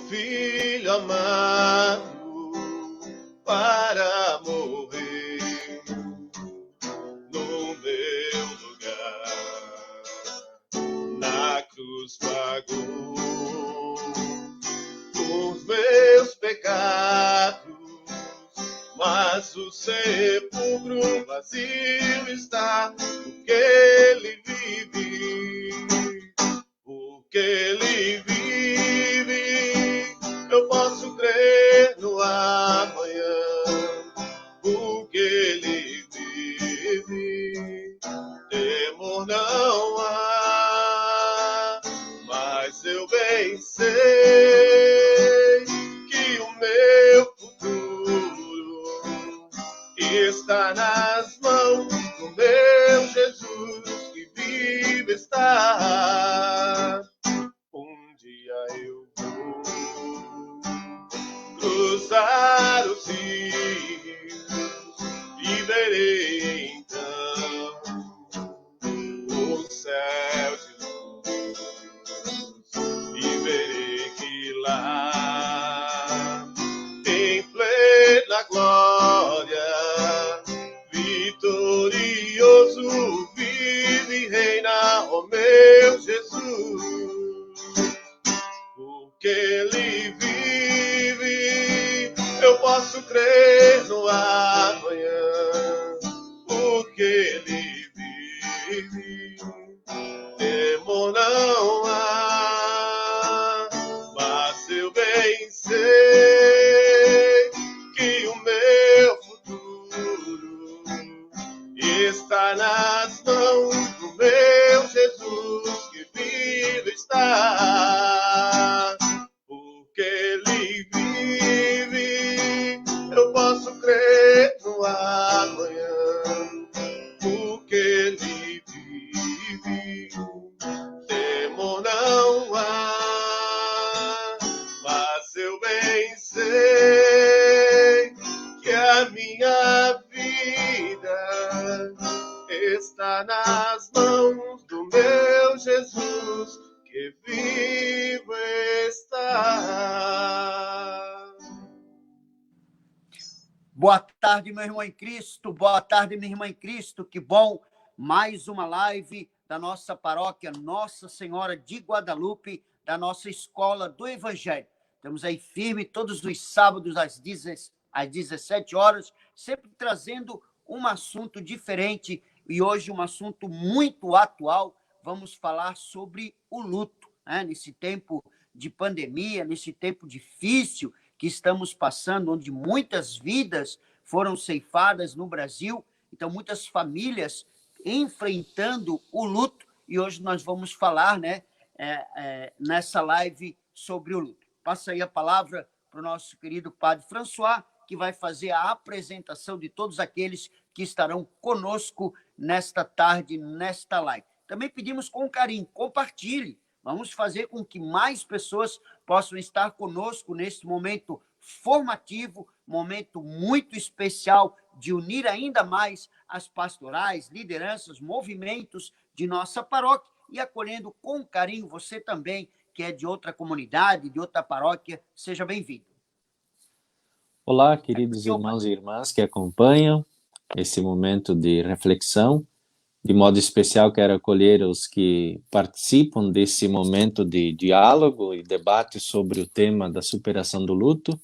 Filho amado para morrer no meu lugar. Na cruz pagou os meus pecados, mas o sepulcro vazio está, porque ele vive, porque ele vive. Eu posso crer no amanhã, porque ele vive. Temor não há, mas eu bem sei que o meu futuro está nas mãos do meu Jesus, que vive está. Um dia eu vou cruzar os rios e verei então o céu de luz, e verei que lá em plena glória vitorioso vive e reina o meu Jesus, porque ele vive. Eu posso crer no amanhã, porque ele vive. Temor não há, mas eu bem sei que o meu futuro está nas mãos do meu Jesus, que vive está, porque ele vive. Eu posso crer no amanhã, porque ele vive. Temor não há, mas eu bem sei que a minha vida está nas mãos do meu Jesus, que vivo está. Boa tarde, meu irmão em Cristo. Boa tarde, minha irmã em Cristo. Que bom, mais uma live da nossa paróquia Nossa Senhora de Guadalupe, da nossa Escola do Evangelho. Estamos aí firme todos os sábados às 17 horas, sempre trazendo um assunto diferente, e hoje um assunto muito atual. Vamos falar sobre o luto, né? Nesse tempo de pandemia, nesse tempo difícil que estamos passando, onde muitas vidas foram ceifadas no Brasil, então muitas famílias enfrentando o luto, e hoje nós vamos falar, né, nessa live sobre o luto. Passa aí a palavra para o nosso querido Padre François, que vai fazer a apresentação de todos aqueles que estarão conosco nesta tarde, nesta live. Também pedimos com carinho, compartilhe. Vamos fazer com que mais pessoas possam estar conosco neste momento formativo, momento muito especial de unir ainda mais as pastorais, lideranças, movimentos de nossa paróquia e acolhendo com carinho você também, que é de outra comunidade, de outra paróquia. Seja bem-vindo. Olá, queridos irmãos e irmãs que acompanham esse momento de reflexão. De modo especial, quero acolher os que participam desse momento de diálogo e debate sobre o tema da superação do luto.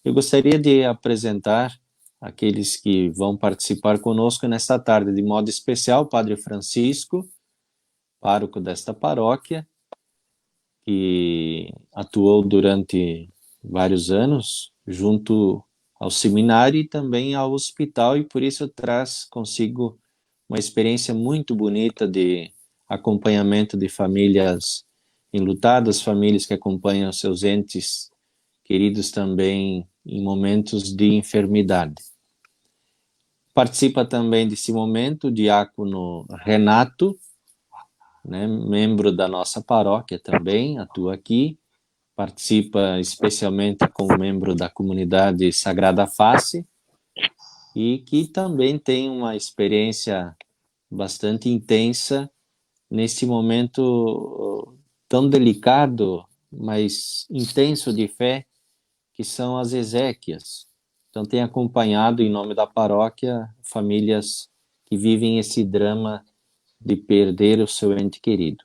Eu gostaria de apresentar aqueles que vão participar conosco nesta tarde, de modo especial, o Padre Francisco, pároco desta paróquia, que atuou durante vários anos junto ao seminário e também ao hospital, e por isso traz consigo uma experiência muito bonita de acompanhamento de famílias enlutadas, famílias que acompanham seus entes queridos também em momentos de enfermidade. Participa também desse momento o diácono Renato, né, membro da nossa paróquia também, atua aqui, participa especialmente como membro da comunidade Sagrada Face, e que também tem uma experiência bastante intensa nesse momento tão delicado mais intenso de fé, que são as exéquias. Então, tenho acompanhado, em nome da paróquia, famílias que vivem esse drama de perder o seu ente querido.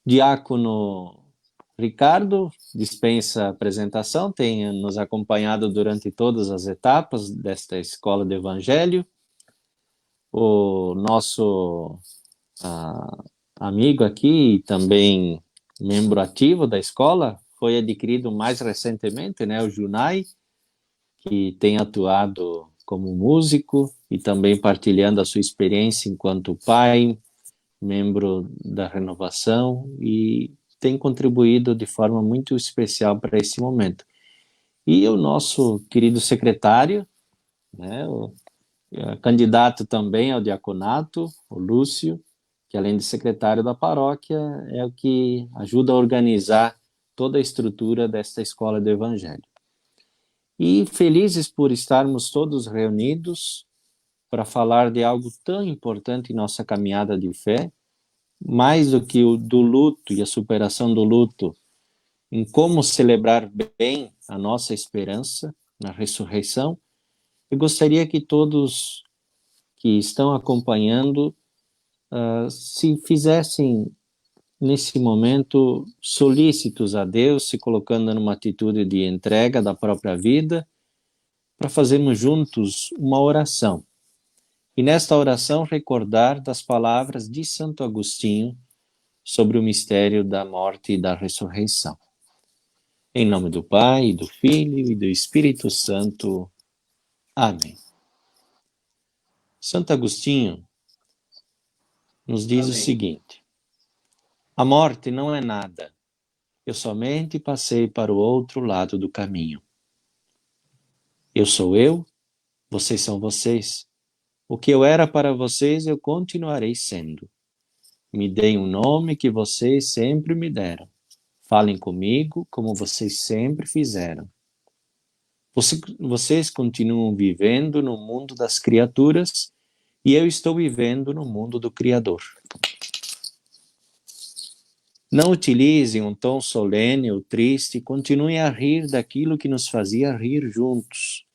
Diácono Ricardo dispensa apresentação, tem nos acompanhado durante todas as etapas desta escola do Evangelho. O nosso amigo aqui, também membro ativo da escola, foi adquirido mais recentemente, né, o Junai, que tem atuado como músico e também partilhando a sua experiência enquanto pai, membro da Renovação, e tem contribuído de forma muito especial para esse momento. E o nosso querido secretário, né, o candidato também ao diaconato, o Lúcio, que além de secretário da paróquia, é o que ajuda a organizar toda a estrutura desta escola do Evangelho. E felizes por estarmos todos reunidos para falar de algo tão importante em nossa caminhada de fé, mais do que o do luto e a superação do luto, em como celebrar bem a nossa esperança na ressurreição. Eu gostaria que todos que estão acompanhando se fizessem, nesse momento, solícitos a Deus, se colocando numa atitude de entrega da própria vida, para fazermos juntos uma oração. E nesta oração recordar das palavras de Santo Agostinho sobre o mistério da morte e da ressurreição. Em nome do Pai, do Filho e do Espírito Santo. Amém. Santo Agostinho nos diz Amém. O seguinte: a morte não é nada, eu somente passei para o outro lado do caminho. Eu sou eu, vocês são vocês. O que eu era para vocês, eu continuarei sendo. Me deem um nome que vocês sempre me deram. Falem comigo como vocês sempre fizeram. Vocês continuam vivendo no mundo das criaturas e eu estou vivendo no mundo do Criador. Não utilizem um tom solene ou triste, continuem a rir daquilo que nos fazia rir juntos.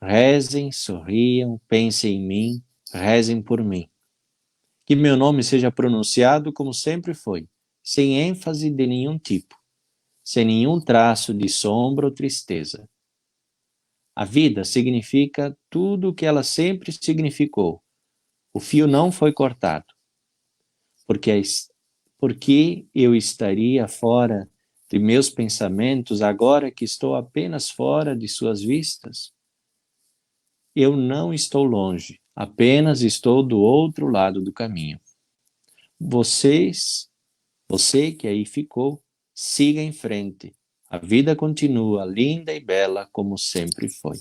Rezem, sorriam, pensem em mim, rezem por mim. Que meu nome seja pronunciado como sempre foi, sem ênfase de nenhum tipo, sem nenhum traço de sombra ou tristeza. A vida significa tudo o que ela sempre significou. O fio não foi cortado. Porque eu estaria fora de meus pensamentos agora que estou apenas fora de suas vistas? Eu não estou longe, apenas estou do outro lado do caminho. Você que aí ficou, siga em frente. A vida continua linda e bela como sempre foi.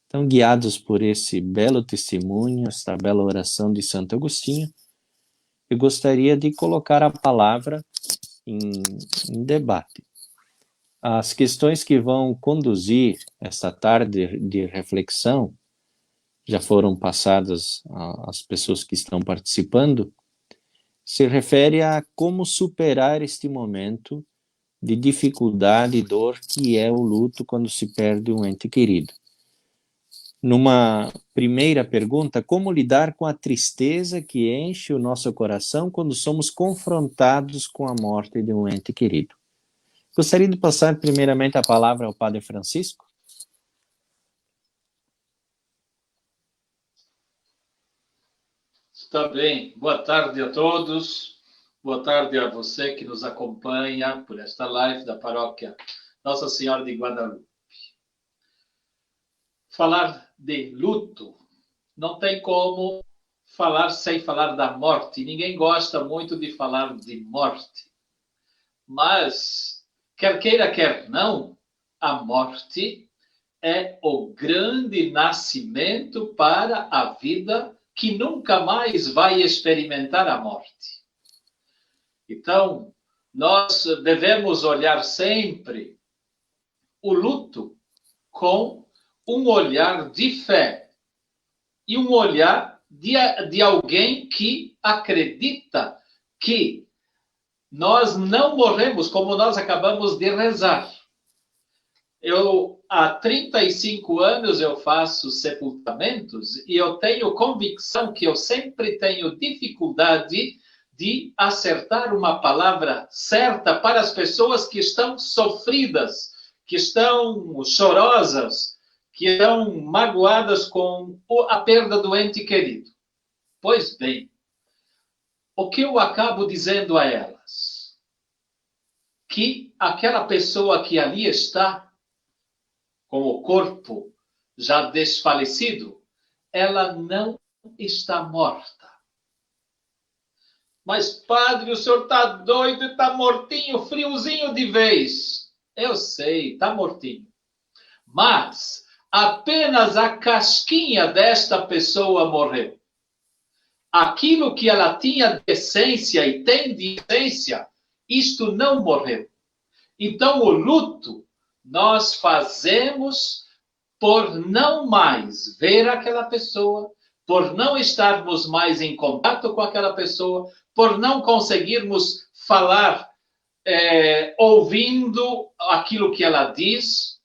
Então, guiados por esse belo testemunho, esta bela oração de Santo Agostinho, eu gostaria de colocar a palavra em debate. As questões que vão conduzir esta tarde de reflexão já foram passadas às pessoas que estão participando, se refere a como superar este momento de dificuldade e dor que é o luto quando se perde um ente querido. Numa primeira pergunta, como lidar com a tristeza que enche o nosso coração quando somos confrontados com a morte de um ente querido? Gostaria de passar primeiramente a palavra ao Padre Francisco. Está bem. Boa tarde a todos. Boa tarde a você que nos acompanha por esta live da paróquia Nossa Senhora de Guadalupe. Falar de luto não tem como falar sem falar da morte. Ninguém gosta muito de falar de morte. Mas, quer queira, quer não, a morte é o grande nascimento para a vida que nunca mais vai experimentar a morte. Então, nós devemos olhar sempre o luto com um olhar de fé e um olhar de alguém que acredita que nós não morremos, como nós acabamos de rezar. Há 35 anos eu faço sepultamentos e eu tenho convicção que eu sempre tenho dificuldade de acertar uma palavra certa para as pessoas que estão sofridas, que estão chorosas, que estão magoadas com a perda do ente querido. Pois bem, o que eu acabo dizendo a elas? Que aquela pessoa que ali está, com o corpo já desfalecido, ela não está morta. Mas, padre, o senhor está doido, está mortinho, friozinho de vez. Eu sei, está mortinho. Mas apenas a casquinha desta pessoa morreu. Aquilo que ela tinha de essência e tem de essência, isto não morreu. Então, o luto nós fazemos por não mais ver aquela pessoa, por não estarmos mais em contato com aquela pessoa, por não conseguirmos falar ouvindo aquilo que ela diz,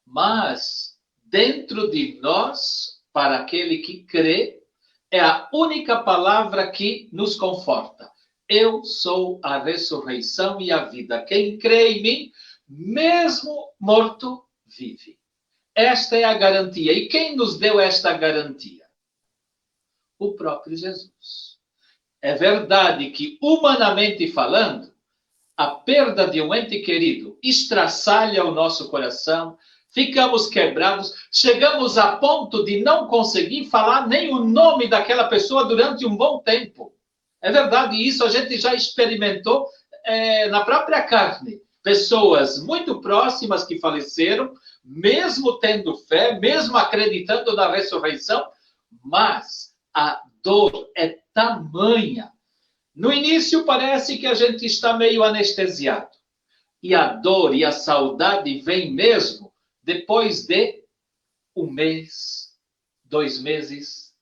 mas dentro de nós, para aquele que crê, é a única palavra que nos conforta. Eu sou a ressurreição e a vida. Quem crê em mim, mesmo morto, vive. Esta é a garantia. E quem nos deu esta garantia? O próprio Jesus. É verdade que, humanamente falando, a perda de um ente querido estraçalha o nosso coração, ficamos quebrados, chegamos a ponto de não conseguir falar nem o nome daquela pessoa durante um bom tempo. É verdade, isso a gente já experimentou na própria carne. Pessoas muito próximas que faleceram, mesmo tendo fé, mesmo acreditando na ressurreição, mas a dor é tamanha. No início parece que a gente está meio anestesiado. E a dor e a saudade vem mesmo depois de 1 mês, 2 meses,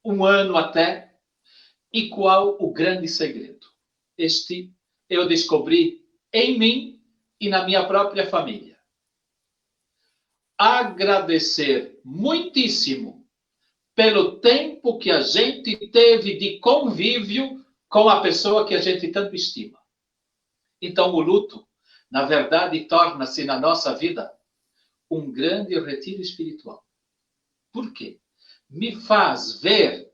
1 ano até. E qual o grande segredo? Este eu descobri em mim e na minha própria família. Agradecer muitíssimo pelo tempo que a gente teve de convívio com a pessoa que a gente tanto estima. Então, o luto, na verdade, torna-se na nossa vida um grande retiro espiritual. Por quê? Me faz ver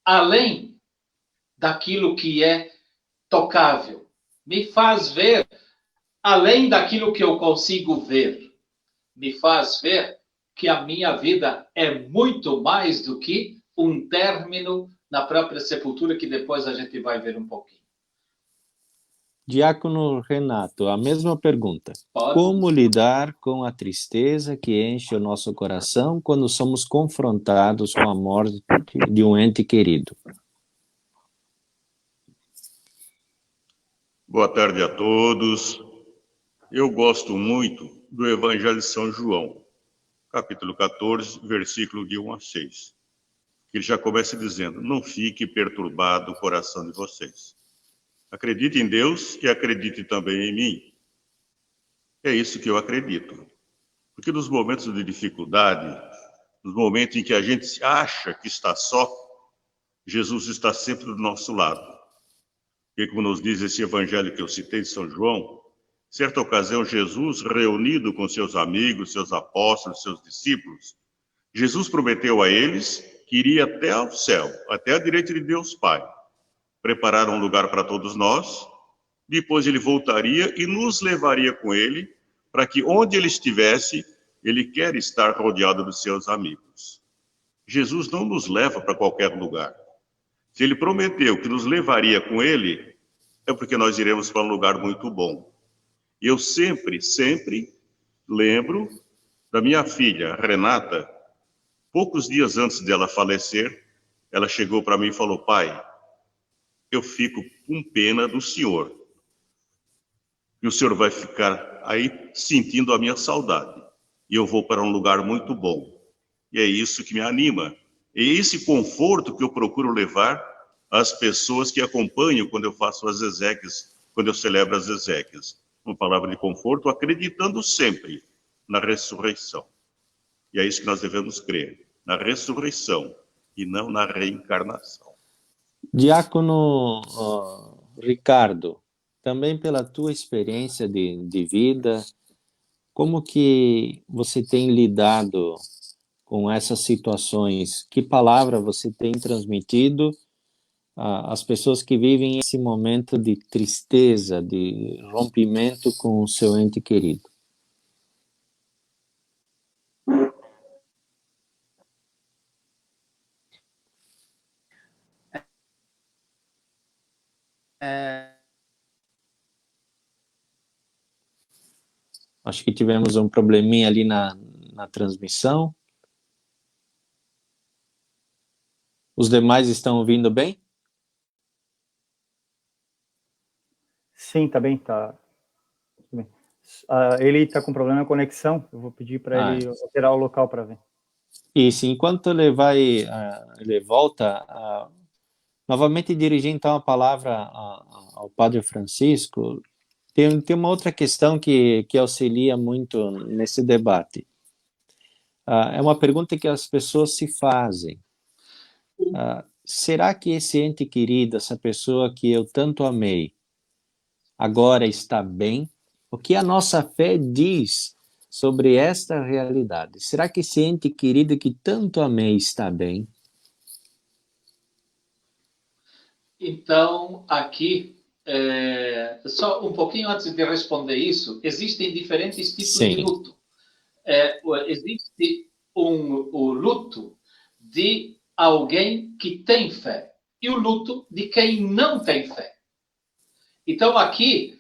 além daquilo que é tocável. Me faz ver além daquilo que eu consigo ver. Me faz ver que a minha vida é muito mais do que um término na própria sepultura, que depois a gente vai ver um pouquinho. Diácono Renato, a mesma pergunta. Pode? Como lidar com a tristeza que enche o nosso coração quando somos confrontados com a morte de um ente querido? Boa tarde a todos. Eu gosto muito do Evangelho de São João, capítulo 14, versículo de 1 a 6. Ele já começa dizendo: não fique perturbado o coração de vocês. Acredite em Deus e acredite também em mim. É isso que eu acredito. Porque nos momentos de dificuldade, nos momentos em que a gente acha que está só, Jesus está sempre do nosso lado. E como nos diz esse evangelho que eu citei de São João, certa ocasião Jesus, reunido com seus amigos, seus apóstolos, seus discípulos, Jesus prometeu a eles que iria até ao céu, até a direita de Deus Pai, preparar um lugar para todos nós, depois ele voltaria e nos levaria com ele, para que onde ele estivesse, ele quer estar rodeado dos seus amigos. Jesus não nos leva para qualquer lugar. Se ele prometeu que nos levaria com ele, é porque nós iremos para um lugar muito bom. E eu sempre lembro da minha filha, Renata. Poucos dias antes dela falecer, ela chegou para mim e falou: pai, eu fico com pena do senhor. E o senhor vai ficar aí sentindo a minha saudade. E eu vou para um lugar muito bom. E é isso que me anima. É esse conforto que eu procuro levar as pessoas que acompanham quando eu faço as exéquias, quando eu celebro as exéquias. Uma palavra de conforto, acreditando sempre na ressurreição. E é isso que nós devemos crer, na ressurreição e não na reencarnação. Diácono Ricardo, também pela tua experiência de vida, como que você tem lidado com essas situações? Que palavra você tem transmitido às pessoas que vivem esse momento de tristeza, de rompimento com o seu ente querido? Acho que tivemos um probleminha ali na transmissão. Os demais estão ouvindo bem? Sim, tá bem, tá. Ele está com problema na conexão, eu vou pedir para ele alterar o local para ver. Isso, enquanto ele volta, novamente dirigir então a palavra ao Padre Francisco, tem uma outra questão que auxilia muito nesse debate. É uma pergunta que as pessoas se fazem. Será que esse ente querido, essa pessoa que eu tanto amei, agora está bem? O que a nossa fé diz sobre esta realidade? Será que esse ente querido que tanto amei está bem? Então, aqui, só um pouquinho antes de responder isso, existem diferentes tipos Sim. de luto. Existe o luto de alguém que tem fé e o luto de quem não tem fé. Então, aqui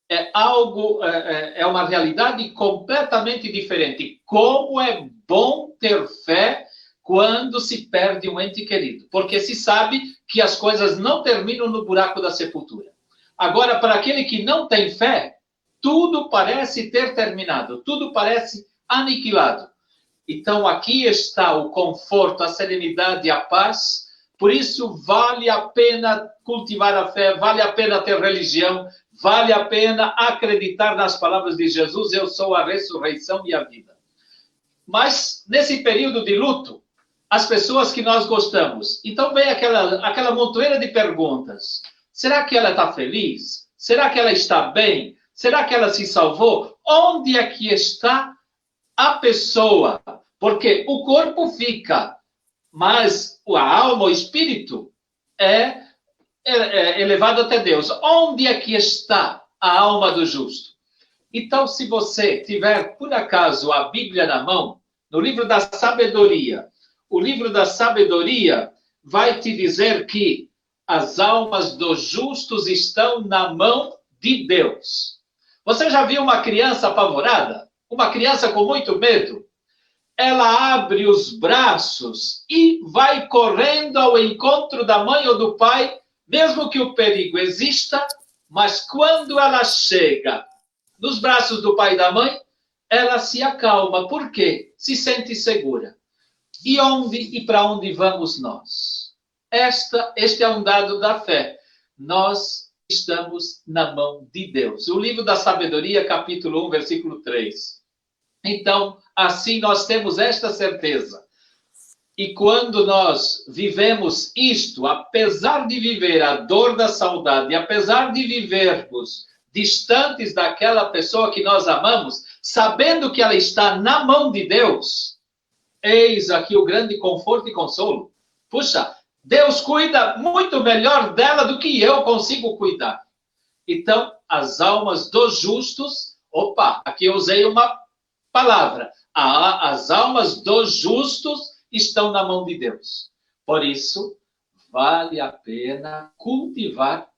é uma realidade completamente diferente. Como é bom ter fé quando se perde um ente querido, porque se sabe que as coisas não terminam no buraco da sepultura. Agora, para aquele que não tem fé, tudo parece ter terminado, tudo parece aniquilado. Então, aqui está o conforto, a serenidade e a paz. Por isso, vale a pena cultivar a fé, vale a pena ter religião, vale a pena acreditar nas palavras de Jesus, eu sou a ressurreição e a vida. Mas, nesse período de luto, as pessoas que nós gostamos, então vem aquela montoeira de perguntas. Será que ela está feliz? Será que ela está bem? Será que ela se salvou? Onde é que está a pessoa? Porque o corpo fica, mas a alma, o espírito, é elevado até Deus. Onde é que está a alma do justo? Então, se você tiver, por acaso, a Bíblia na mão, no livro da sabedoria, o livro da sabedoria vai te dizer que as almas dos justos estão na mão de Deus. Você já viu uma criança apavorada? Uma criança com muito medo? Ela abre os braços e vai correndo ao encontro da mãe ou do pai, mesmo que o perigo exista, mas quando ela chega nos braços do pai e da mãe, ela se acalma. Por quê? Se sente segura. E para onde vamos nós? Este é um dado da fé. Nós estamos na mão de Deus. O livro da sabedoria, capítulo 1, versículo 3. Então, assim nós temos esta certeza. E quando nós vivemos isto, apesar de viver a dor da saudade, apesar de vivermos distantes daquela pessoa que nós amamos, sabendo que ela está na mão de Deus, eis aqui o grande conforto e consolo. Puxa, Deus cuida muito melhor dela do que eu consigo cuidar. Então, as almas dos justos, aqui eu usei uma palavra, as almas dos justos estão na mão de Deus. Por isso, vale a pena cultivar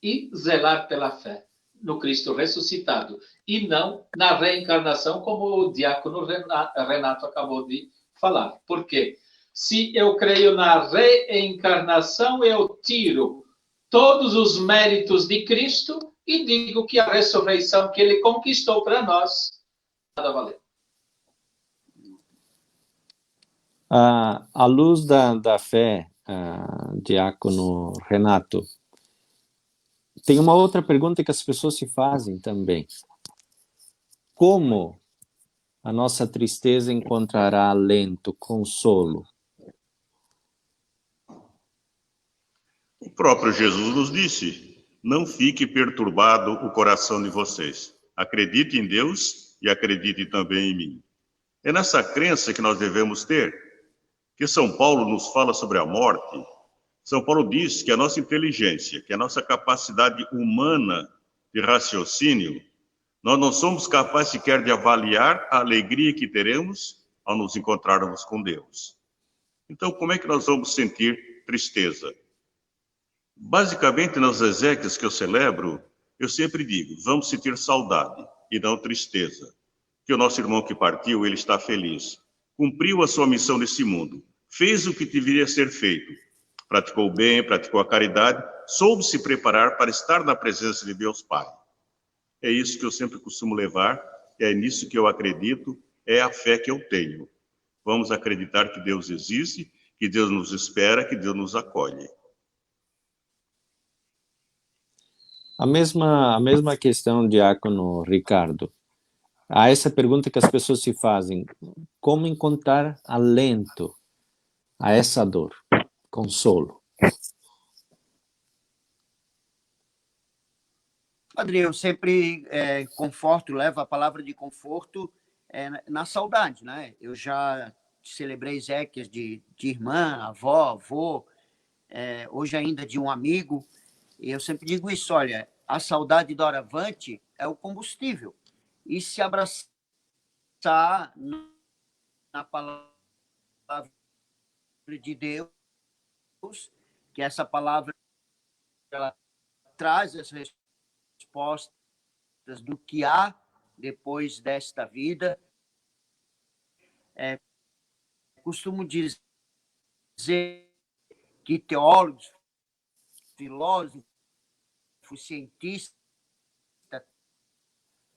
e zelar pela fé no Cristo ressuscitado e não na reencarnação, como o diácono Renato acabou de falar. Por quê? Se eu creio na reencarnação, eu tiro todos os méritos de Cristo e digo que a ressurreição que ele conquistou para nós nada valeu. À luz da fé, Diácono Renato. Tem uma outra pergunta que as pessoas se fazem também. Como a nossa tristeza encontrará alento, consolo? O próprio Jesus nos disse: não fique perturbado o coração de vocês. Acredite em Deus e acredite também em mim. É nessa crença que nós devemos ter, que São Paulo nos fala sobre a morte. São Paulo diz que a nossa inteligência, que a nossa capacidade humana de raciocínio, nós não somos capazes sequer de avaliar a alegria que teremos ao nos encontrarmos com Deus. Então, como é que nós vamos sentir tristeza? Basicamente, nas exéquias que eu celebro, eu sempre digo, vamos sentir saudade e não tristeza. Que o nosso irmão que partiu, ele está feliz. Cumpriu a sua missão nesse mundo. Fez o que deveria ser feito. Praticou o bem, praticou a caridade, soube se preparar para estar na presença de Deus Pai. É isso que eu sempre costumo levar, é nisso que eu acredito, é a fé que eu tenho. Vamos acreditar que Deus existe, que Deus nos espera, que Deus nos acolhe. A mesma questão, Diácono Ricardo. Há essa pergunta que as pessoas se fazem: como encontrar alento a essa dor, consolo? Padre, eu sempre conforto, levo a palavra de conforto na saudade, né? Eu já celebrei exéquias de irmã, avó, avô, hoje ainda de um amigo, e eu sempre digo isso: olha, a saudade doravante é o combustível, e se abraçar na palavra de Deus, que essa palavra ela traz as respostas do que há depois desta vida. Costumo dizer que teólogos, filósofos, cientistas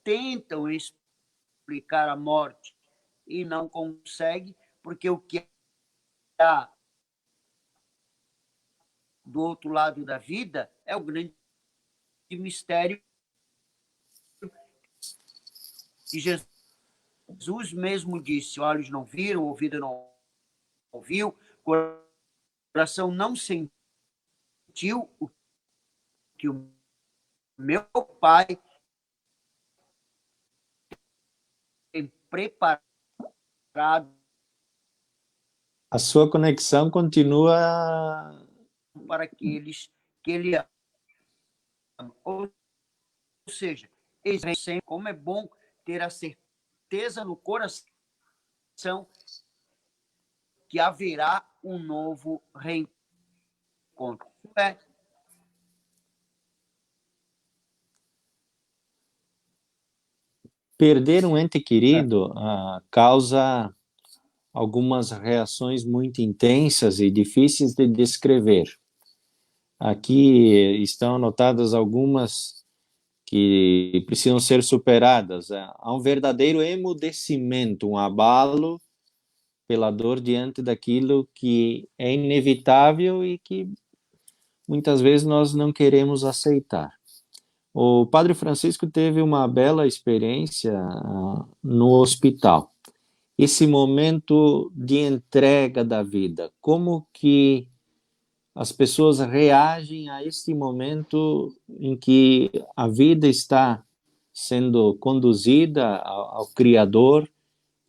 tentam explicar a morte e não conseguem, porque o que há do outro lado da vida é o grande mistério que Jesus mesmo disse: olhos não viram, ouvido não ouviu, coração não sentiu o que o meu Pai tem preparado. A sua conexão continua para aqueles que Ele ama. Ou seja, como é bom ter a certeza no coração que haverá um novo reencontro. Perder um ente querido causa algumas reações muito intensas e difíceis de descrever. Aqui estão anotadas algumas que precisam ser superadas. Há um verdadeiro emudecimento, um abalo pela dor diante daquilo que é inevitável e que muitas vezes nós não queremos aceitar. O Padre Francisco teve uma bela experiência no hospital. Esse momento de entrega da vida, como que as pessoas reagem a esse momento em que a vida está sendo conduzida ao Criador,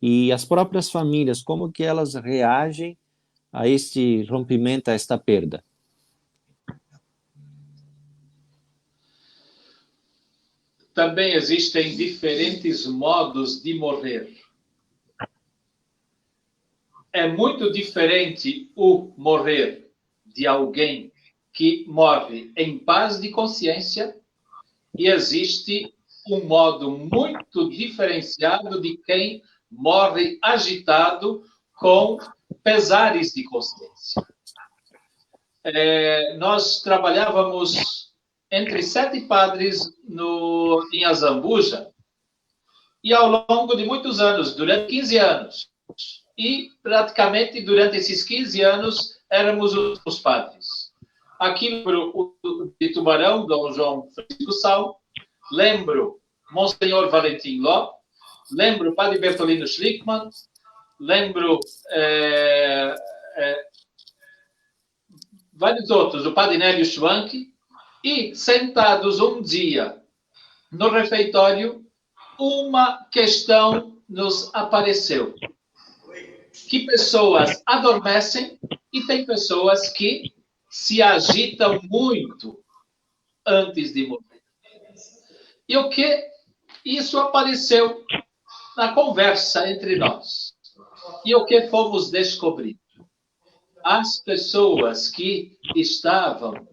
e as próprias famílias, como que elas reagem a este rompimento, a esta perda? Também existem diferentes modos de morrer. É muito diferente o morrer de alguém que morre em paz de consciência, e existe um modo muito diferenciado de quem morre agitado com pesares de consciência. Nós trabalhávamos entre 7 padres em Azambuja, e ao longo de muitos anos, durante 15 anos, e praticamente durante esses 15 anos, éramos os padres. Aqui lembro o de Tubarão, Dom João Francisco Sal, lembro Monsenhor Valentim Ló, lembro o Padre Bertolino Schlickmann, lembro vários outros, o Padre Nélio Schwank, e sentados um dia no refeitório, uma questão nos apareceu. Que pessoas adormecem e tem pessoas que se agitam muito antes de morrer. E o que? Isso apareceu na conversa entre nós. E o que fomos descobrir? As pessoas que estavam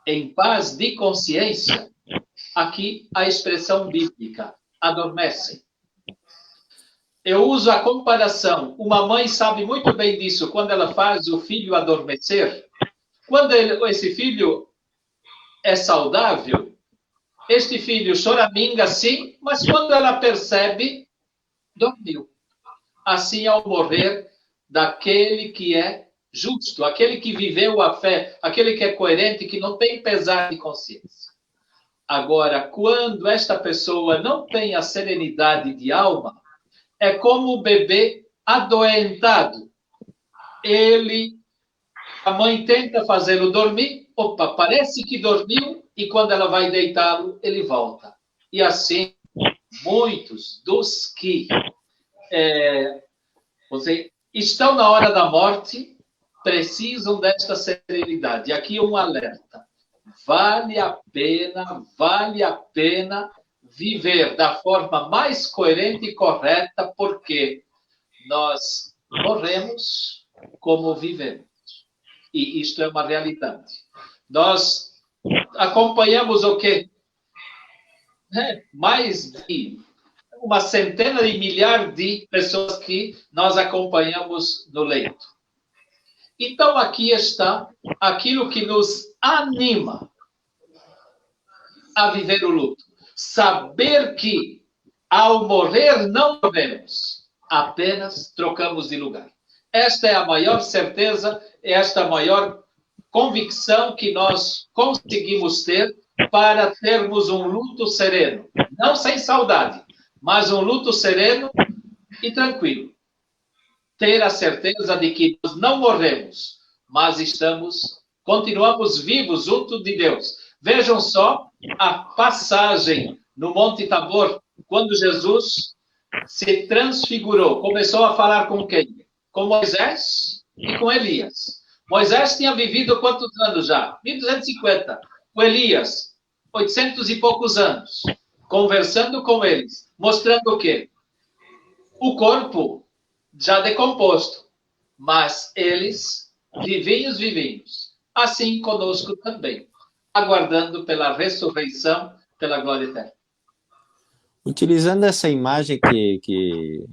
em paz de consciência, aqui a expressão bíblica, adormecem. Eu uso a comparação. Uma mãe sabe muito bem disso quando ela faz o filho adormecer. Quando esse filho é saudável, este filho choraminga sim, mas quando ela percebe, dormiu. Assim ao morrer daquele que é justo, aquele que viveu a fé, aquele que é coerente, que não tem pesar de consciência. Agora, quando esta pessoa não tem a serenidade de alma, é como o bebê adoentado. A mãe tenta fazê-lo dormir, opa, parece que dormiu, e quando ela vai deitá-lo, ele volta. E assim, muitos dos que estão na hora da morte precisam desta serenidade. E aqui um alerta. Vale a pena viver da forma mais coerente e correta, porque nós morremos como vivemos. E isto é uma realidade. Nós acompanhamos o quê? Mais de uma centena de milhares de pessoas que nós acompanhamos no leito. Então, aqui está aquilo que nos anima a viver o luto. Saber que, ao morrer, não morremos, apenas trocamos de lugar. Esta é a maior certeza, esta é a maior convicção que nós conseguimos ter para termos um luto sereno. Não sem saudade, mas um luto sereno e tranquilo. Ter a certeza de que nós não morremos, mas continuamos vivos junto de Deus. Vejam só a passagem no Monte Tabor, quando Jesus se transfigurou. Começou a falar com quem? Com Moisés e com Elias. Moisés tinha vivido quantos anos já? 1250. Com Elias, 800 e poucos anos. Conversando com eles. Mostrando o quê? O corpo já decomposto. Mas eles, vivinhos. Assim conosco também. Aguardando pela ressurreição, pela glória eterna. Utilizando essa imagem que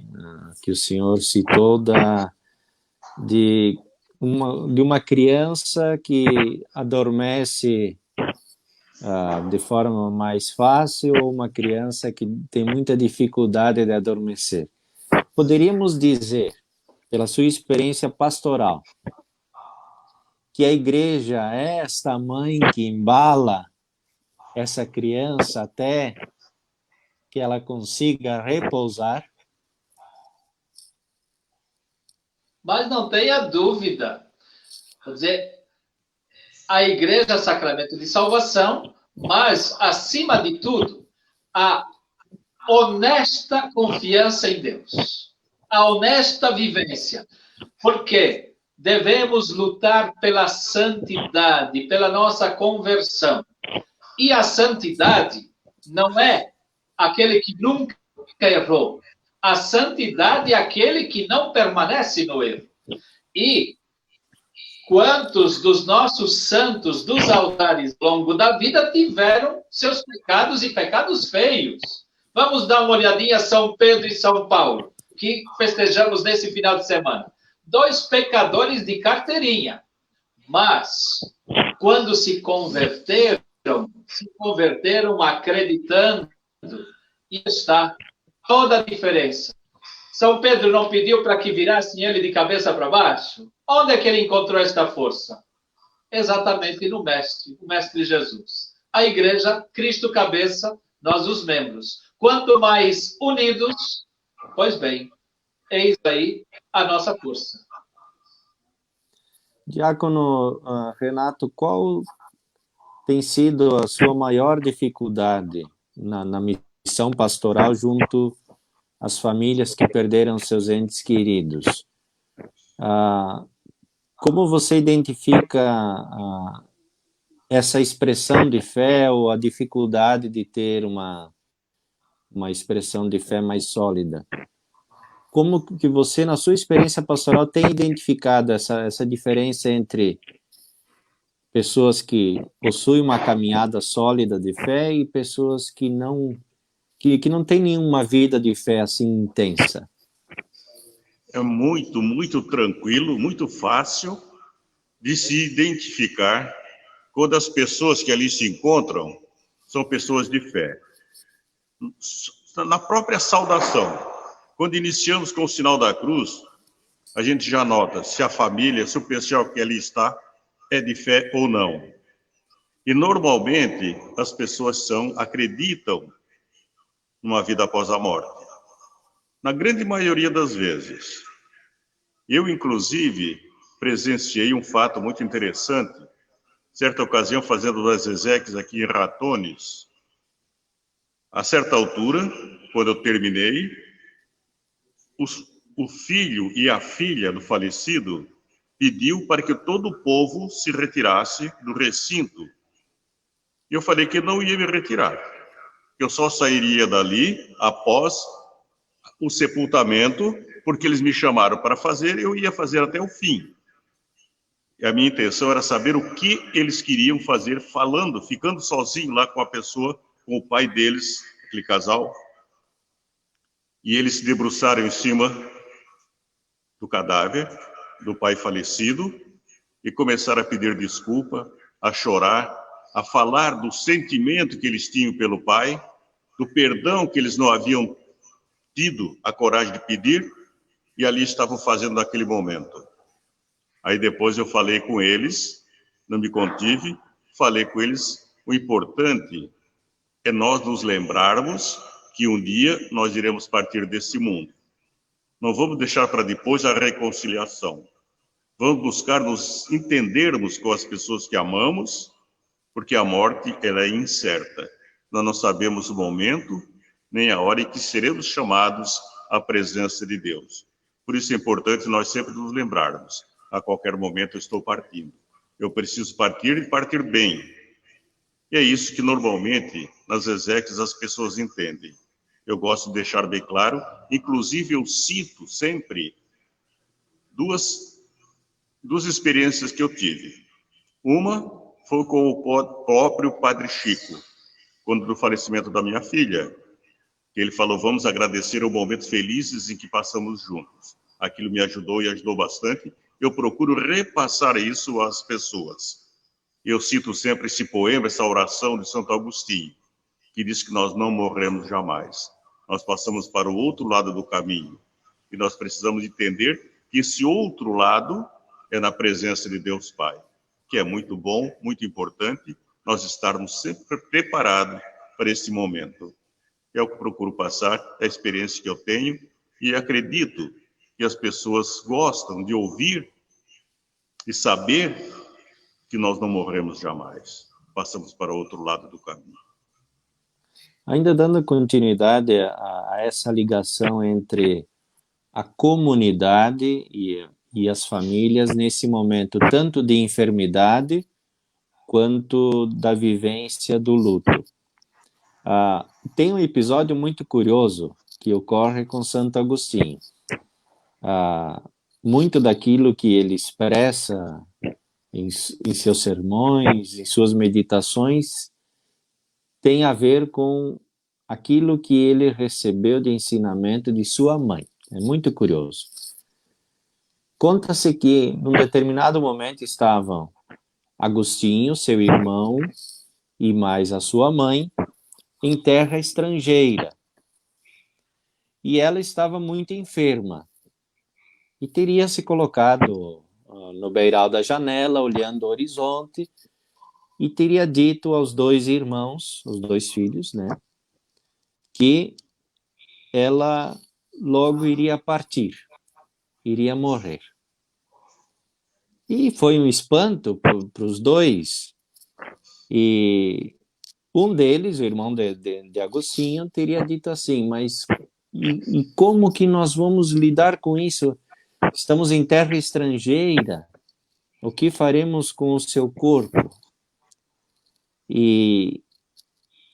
o senhor citou de uma criança que adormece de forma mais fácil ou uma criança que tem muita dificuldade de adormecer. Poderíamos dizer, pela sua experiência pastoral, que a igreja é esta mãe que embala essa criança até que ela consiga repousar? Mas não tenha dúvida. Quer dizer, a igreja é sacramento de salvação, mas, acima de tudo, a honesta confiança em Deus. A honesta vivência. Porque devemos lutar pela santidade, pela nossa conversão. E a santidade não é aquele que nunca errou. A santidade é aquele que não permanece no erro. E quantos dos nossos santos dos altares ao longo da vida tiveram seus pecados e pecados feios? Vamos dar uma olhadinha a São Pedro e São Paulo, que festejamos nesse final de semana. 2 pecadores de carteirinha. Mas, quando se converteram acreditando, e está toda a diferença. São Pedro não pediu para que virassem ele de cabeça para baixo? Onde é que ele encontrou esta força? Exatamente no Mestre, o Mestre Jesus. A igreja, Cristo cabeça, nós os membros. Quanto mais unidos, pois bem, eis aí a nossa força. Diácono Renato, qual tem sido a sua maior dificuldade na missão pastoral junto às famílias que perderam seus entes queridos? Como você identifica essa expressão de fé ou a dificuldade de ter uma expressão de fé mais sólida? Como que você, na sua experiência pastoral, tem identificado essa diferença entre pessoas que possuem uma caminhada sólida de fé e pessoas que não têm nenhuma vida de fé assim intensa? É muito, muito tranquilo, muito fácil de se identificar quando as pessoas que ali se encontram são pessoas de fé. Na própria saudação, quando iniciamos com o sinal da cruz, a gente já nota se a família, se o pessoal que ali está é de fé ou não. E normalmente as pessoas acreditam numa vida após a morte. Na grande maioria das vezes. Eu, inclusive, presenciei um fato muito interessante, certa ocasião fazendo as exéquias aqui em Ratones. A certa altura, quando eu terminei, o filho e a filha do falecido pediu para que todo o povo se retirasse do recinto. E eu falei que não ia me retirar, que eu só sairia dali após o sepultamento, porque eles me chamaram para fazer, eu ia fazer até o fim. E a minha intenção era saber o que eles queriam fazer, ficando sozinho lá com a pessoa, com o pai deles, aquele casal. E eles se debruçaram em cima do cadáver do pai falecido e começaram a pedir desculpa, a chorar, a falar do sentimento que eles tinham pelo pai, do perdão que eles não haviam tido a coragem de pedir, e ali estavam fazendo naquele momento. Aí depois eu falei com eles, não me contive, falei com eles, o importante é nós nos lembrarmos que um dia nós iremos partir desse mundo. Não vamos deixar para depois a reconciliação. Vamos buscar nos entendermos com as pessoas que amamos, porque a morte ela é incerta. Nós não sabemos o momento, nem a hora em que seremos chamados à presença de Deus. Por isso é importante nós sempre nos lembrarmos. A qualquer momento eu estou partindo. Eu preciso partir e partir bem. E é isso que normalmente nas exéquias as pessoas entendem. Eu gosto de deixar bem claro, inclusive eu cito sempre duas experiências que eu tive. Uma foi com o próprio Padre Chico, quando do falecimento da minha filha, que ele falou, vamos agradecer os momentos felizes em que passamos juntos. Aquilo me ajudou e ajudou bastante. Eu procuro repassar isso às pessoas. Eu cito sempre esse poema, essa oração de Santo Agostinho, que diz que nós não morremos jamais. Nós passamos para o outro lado do caminho. E nós precisamos entender que esse outro lado é na presença de Deus Pai, que é muito bom, muito importante, nós estarmos sempre preparados para esse momento. É o que procuro passar, é a experiência que eu tenho, e acredito que as pessoas gostam de ouvir e saber que nós não morremos jamais. Passamos para o outro lado do caminho. Ainda dando continuidade a essa ligação entre a comunidade e as famílias nesse momento, tanto de enfermidade quanto da vivência do luto. Tem um episódio muito curioso que ocorre com Santo Agostinho. Muito daquilo que ele expressa em seus sermões, em suas meditações, tem a ver com aquilo que ele recebeu de ensinamento de sua mãe. É muito curioso. Conta-se que, num determinado momento, estavam Agostinho, seu irmão, e mais a sua mãe, em terra estrangeira. E ela estava muito enferma. E teria se colocado no beiral da janela, olhando o horizonte, e teria dito aos dois irmãos, os dois filhos, né, que ela logo iria partir, iria morrer. E foi um espanto para os dois, e um deles, o irmão de Agostinho, teria dito assim, mas e como que nós vamos lidar com isso? Estamos em terra estrangeira, o que faremos com o seu corpo? E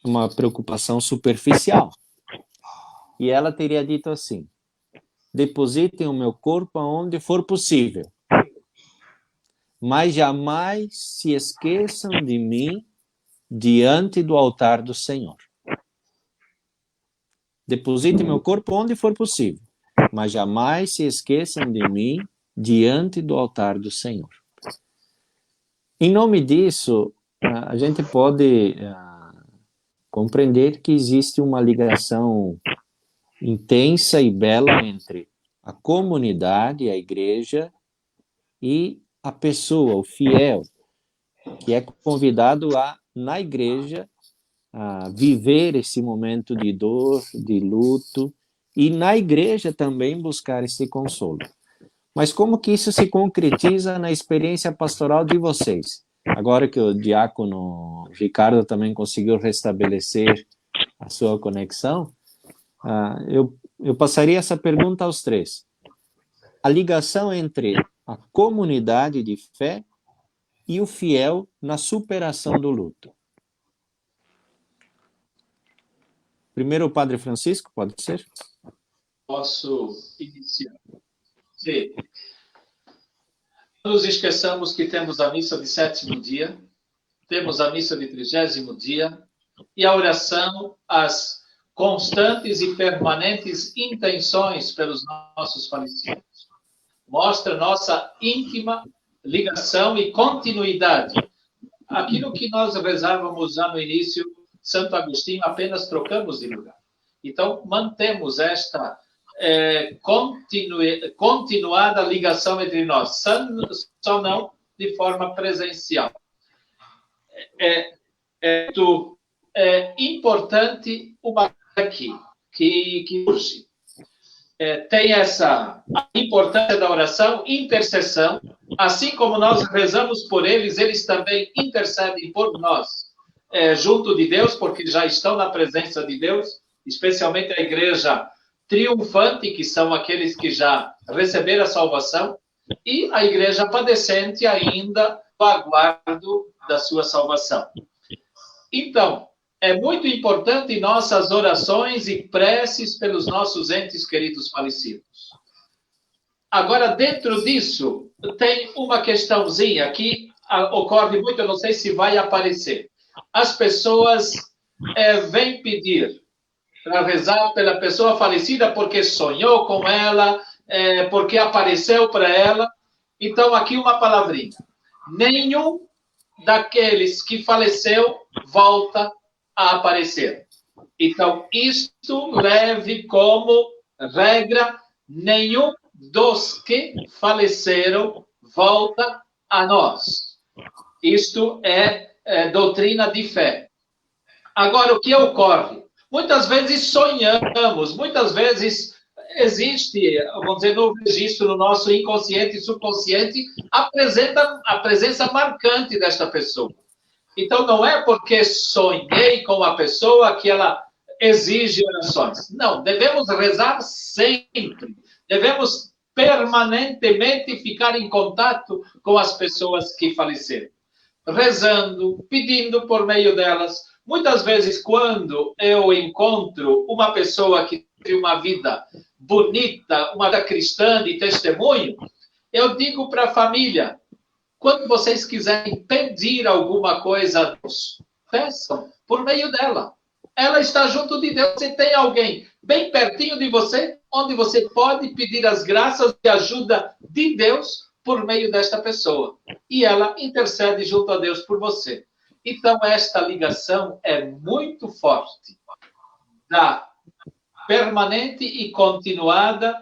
uma preocupação superficial. E ela teria dito assim, depositem o meu corpo aonde for possível, mas jamais se esqueçam de mim diante do altar do Senhor. Depositem meu corpo onde for possível, mas jamais se esqueçam de mim diante do altar do Senhor. Em nome disso, a gente pode compreender que existe uma ligação intensa e bela entre a comunidade, a igreja, e a pessoa, o fiel, que é convidado na igreja, a viver esse momento de dor, de luto, e na igreja também buscar esse consolo. Mas como que isso se concretiza na experiência pastoral de vocês? Agora que o diácono Ricardo também conseguiu restabelecer a sua conexão, eu passaria essa pergunta aos três. A ligação entre a comunidade de fé e o fiel na superação do luto. Primeiro o Padre Francisco, pode ser? Posso iniciar? Sim. Não nos esqueçamos que temos a missa de 7º dia, temos a missa de 30º dia, e a oração, as constantes e permanentes intenções pelos nossos falecidos. Mostra nossa íntima ligação e continuidade. Aquilo que nós rezávamos já no início, Santo Agostinho, apenas trocamos de lugar. Então, mantemos esta continuada ligação entre nós, só não de forma presencial. É importante uma coisa aqui, que urge. Tem essa importância da oração, intercessão, assim como nós rezamos por eles, eles também intercedem por nós, junto de Deus, porque já estão na presença de Deus, especialmente a igreja triunfante, que são aqueles que já receberam a salvação, e a igreja padecente ainda no aguardo da sua salvação. Então, é muito importante nossas orações e preces pelos nossos entes queridos falecidos. Agora, dentro disso, tem uma questãozinha que ocorre muito, eu não sei se vai aparecer. As pessoas vêm pedir para rezar pela pessoa falecida porque sonhou com ela, porque apareceu para ela. Então, aqui uma palavrinha. Nenhum daqueles que faleceu volta a aparecer. Então, isto leve como regra, nenhum dos que faleceram volta a nós. Isto é doutrina de fé. Agora, o que ocorre? Muitas vezes sonhamos, muitas vezes existe, vamos dizer, no registro no nosso inconsciente e subconsciente, a presença marcante desta pessoa. Então, não é porque sonhei com a pessoa que ela exige orações. Não, devemos rezar sempre. Devemos permanentemente ficar em contato com as pessoas que faleceram. Rezando, pedindo por meio delas. Muitas vezes, quando eu encontro uma pessoa que teve uma vida bonita, uma vida cristã de testemunho, eu digo para a família, quando vocês quiserem pedir alguma coisa a Deus, peçam por meio dela. Ela está junto de Deus. Você tem alguém bem pertinho de você, onde você pode pedir as graças e ajuda de Deus por meio desta pessoa. E ela intercede junto a Deus por você. Então, esta ligação é muito forte, da permanente e continuada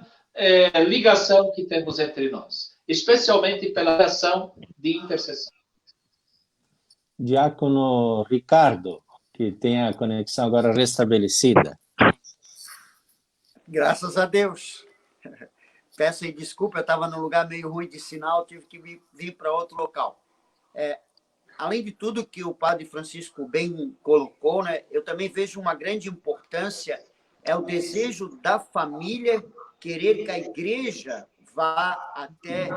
ligação que temos entre nós. especialmente pela oração de intercessão. Diácono Ricardo, que tem a conexão agora restabelecida. Graças a Deus. Peço aí desculpa, eu estava num lugar meio ruim de sinal, tive que vir para outro local. Além de tudo que o padre Francisco bem colocou, né, eu também vejo uma grande importância, é o desejo da família querer que a igreja vá até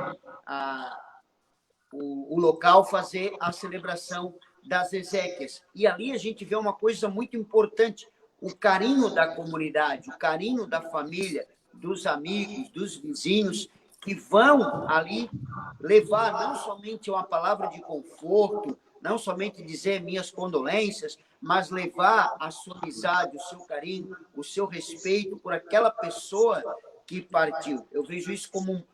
o local fazer a celebração das exéquias. E ali a gente vê uma coisa muito importante, o carinho da comunidade, o carinho da família, dos amigos, dos vizinhos, que vão ali levar não somente uma palavra de conforto, não somente dizer minhas condolências, mas levar a sua amizade, o seu carinho, o seu respeito por aquela pessoa que partiu. Eu vejo isso como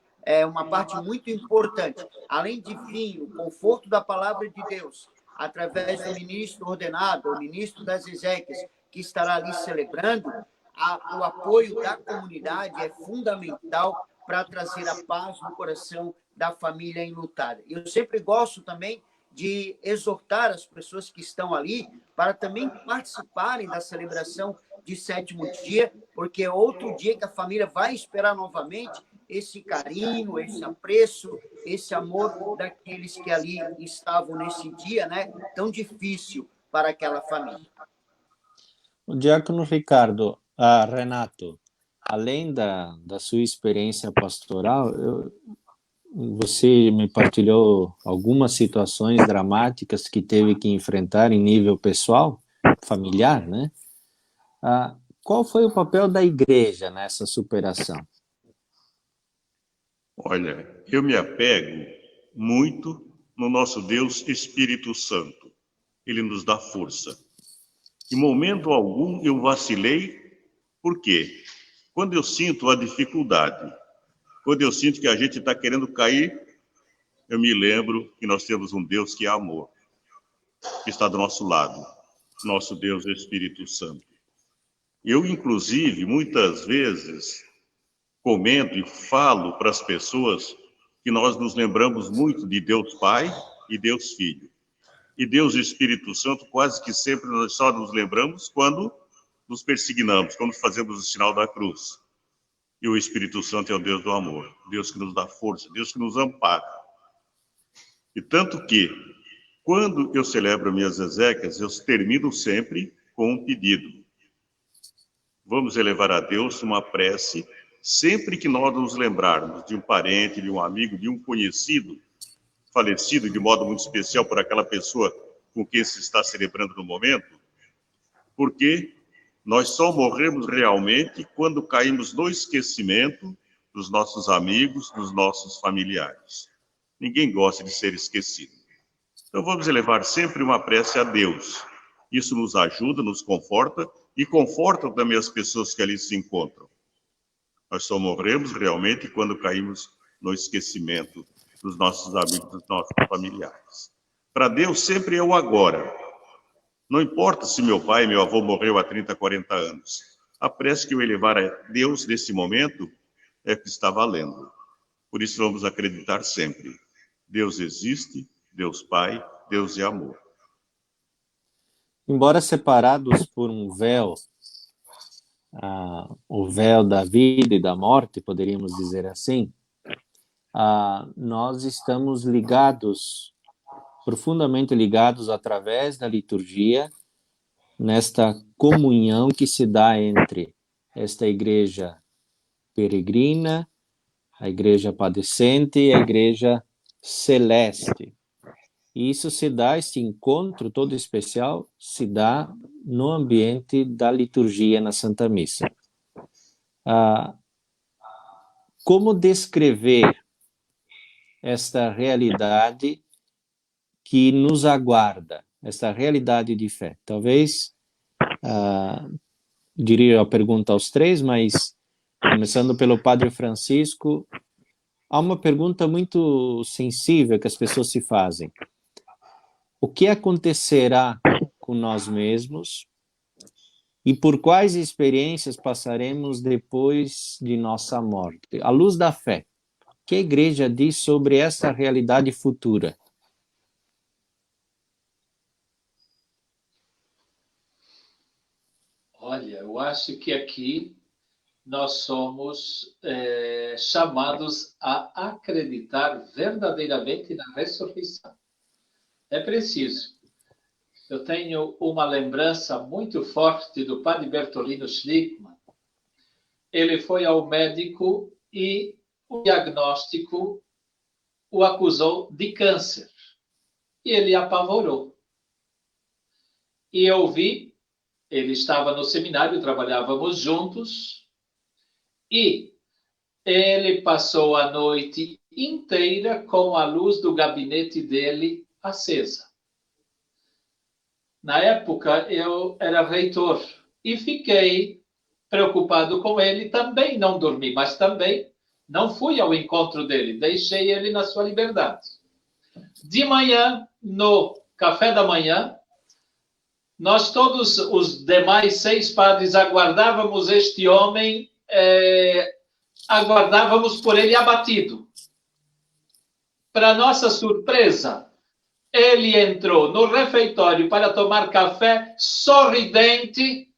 uma parte muito importante. Além de vir o conforto da palavra de Deus, através do ministro ordenado, o ministro das exéquias, que estará ali celebrando, o apoio da comunidade é fundamental para trazer a paz no coração da família enlutada. Eu sempre gosto também de exortar as pessoas que estão ali para também participarem da celebração de sétimo dia, porque é outro dia que a família vai esperar novamente esse carinho, esse apreço, esse amor daqueles que ali estavam nesse dia, né, tão difícil para aquela família. O diácono Ricardo, Renato, além da sua experiência pastoral, você me partilhou algumas situações dramáticas que teve que enfrentar em nível pessoal, familiar, né? Qual foi o papel da igreja nessa superação? Olha, eu me apego muito no nosso Deus Espírito Santo. Ele nos dá força. Em momento algum eu vacilei, por quê? Quando eu sinto a dificuldade, quando eu sinto que a gente está querendo cair, eu me lembro que nós temos um Deus que é amor, que está do nosso lado, nosso Deus Espírito Santo. Eu, inclusive, muitas vezes comento e falo para as pessoas que nós nos lembramos muito de Deus Pai e Deus Filho. E Deus Espírito Santo, quase que sempre nós só nos lembramos quando nos persignamos, quando fazemos o sinal da cruz. E o Espírito Santo é o Deus do amor, Deus que nos dá força, Deus que nos ampara. E tanto que, quando eu celebro minhas exéquias, eu termino sempre com um pedido. Vamos elevar a Deus uma prece, sempre que nós nos lembrarmos de um parente, de um amigo, de um conhecido, falecido de modo muito especial por aquela pessoa com quem se está celebrando no momento, porque nós só morremos realmente quando caímos no esquecimento dos nossos amigos, dos nossos familiares. Ninguém gosta de ser esquecido. Então vamos elevar sempre uma prece a Deus. Isso nos ajuda, nos conforta e conforta também as pessoas que ali se encontram. Nós só morremos realmente quando caímos no esquecimento dos nossos amigos, dos nossos familiares. Para Deus sempre é o agora. Não importa se meu pai, meu avô morreu há 30, 40 anos. A prece que eu elevar a Deus nesse momento é que está valendo. Por isso vamos acreditar sempre. Deus existe, Deus Pai, Deus é amor. Embora separados por um véu, o véu da vida e da morte, poderíamos dizer assim, nós estamos ligados, profundamente ligados através da liturgia, nesta comunhão que se dá entre esta igreja peregrina, a igreja padecente e a igreja celeste. E isso se dá, esse encontro todo especial, se dá no ambiente da liturgia na Santa Missa. Como descrever esta realidade que nos aguarda, esta realidade de fé? Talvez, diria a pergunta aos três, mas começando pelo Padre Francisco, há uma pergunta muito sensível que as pessoas se fazem. O que acontecerá com nós mesmos e por quais experiências passaremos depois de nossa morte? À luz da fé, que a igreja diz sobre essa realidade futura? Olha, eu acho que aqui nós somos chamados a acreditar verdadeiramente na ressurreição. É preciso. Eu tenho uma lembrança muito forte do padre Bertolino Schlickmann. Ele foi ao médico e o diagnóstico o acusou de câncer. E ele apavorou. E eu vi, ele estava no seminário, trabalhávamos juntos, e ele passou a noite inteira com a luz do gabinete dele acesa. Na época, eu era reitor e fiquei preocupado com ele. Também não dormi, mas também não fui ao encontro dele. Deixei ele na sua liberdade. De manhã, no café da manhã, nós todos, os demais 6 padres, aguardávamos este homem, aguardávamos por ele abatido. Para nossa surpresa, ele entrou no refeitório para tomar café, sorridente,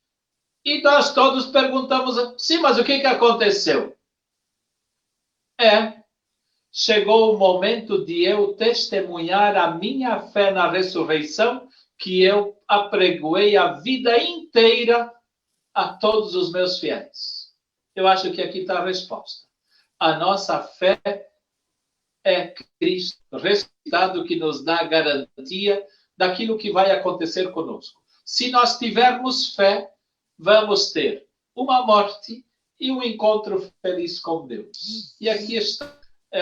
e nós todos perguntamos, sim, mas o que aconteceu? Chegou o momento de eu testemunhar a minha fé na ressurreição, que eu apregoei a vida inteira a todos os meus fiéis. Eu acho que aqui está a resposta. A nossa fé é Cristo ressuscitado, que nos dá a garantia daquilo que vai acontecer conosco. Se nós tivermos fé, vamos ter uma morte e um encontro feliz com Deus. E aqui está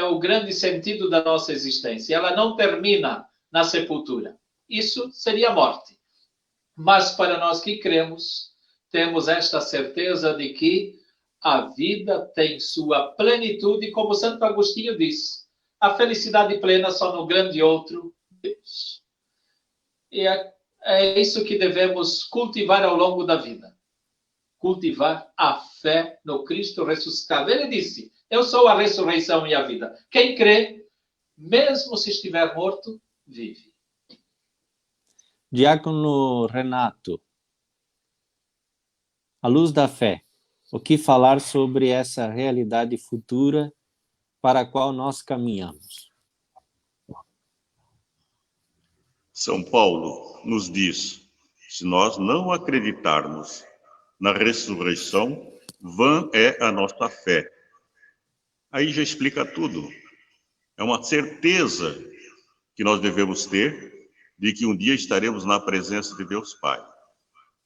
o grande sentido da nossa existência. Ela não termina na sepultura. Isso seria a morte. Mas para nós que cremos, temos esta certeza de que a vida tem sua plenitude, como Santo Agostinho diz. A felicidade plena só no grande outro Deus. E é isso que devemos cultivar ao longo da vida. Cultivar a fé no Cristo ressuscitado. Ele disse, eu sou a ressurreição e a vida. Quem crê, mesmo se estiver morto, vive. Diácono Renato, à luz da fé, o que falar sobre essa realidade futura para a qual nós caminhamos? São Paulo nos diz, se nós não acreditarmos na ressurreição, vã é a nossa fé. Aí já explica tudo. É uma certeza que nós devemos ter de que um dia estaremos na presença de Deus Pai.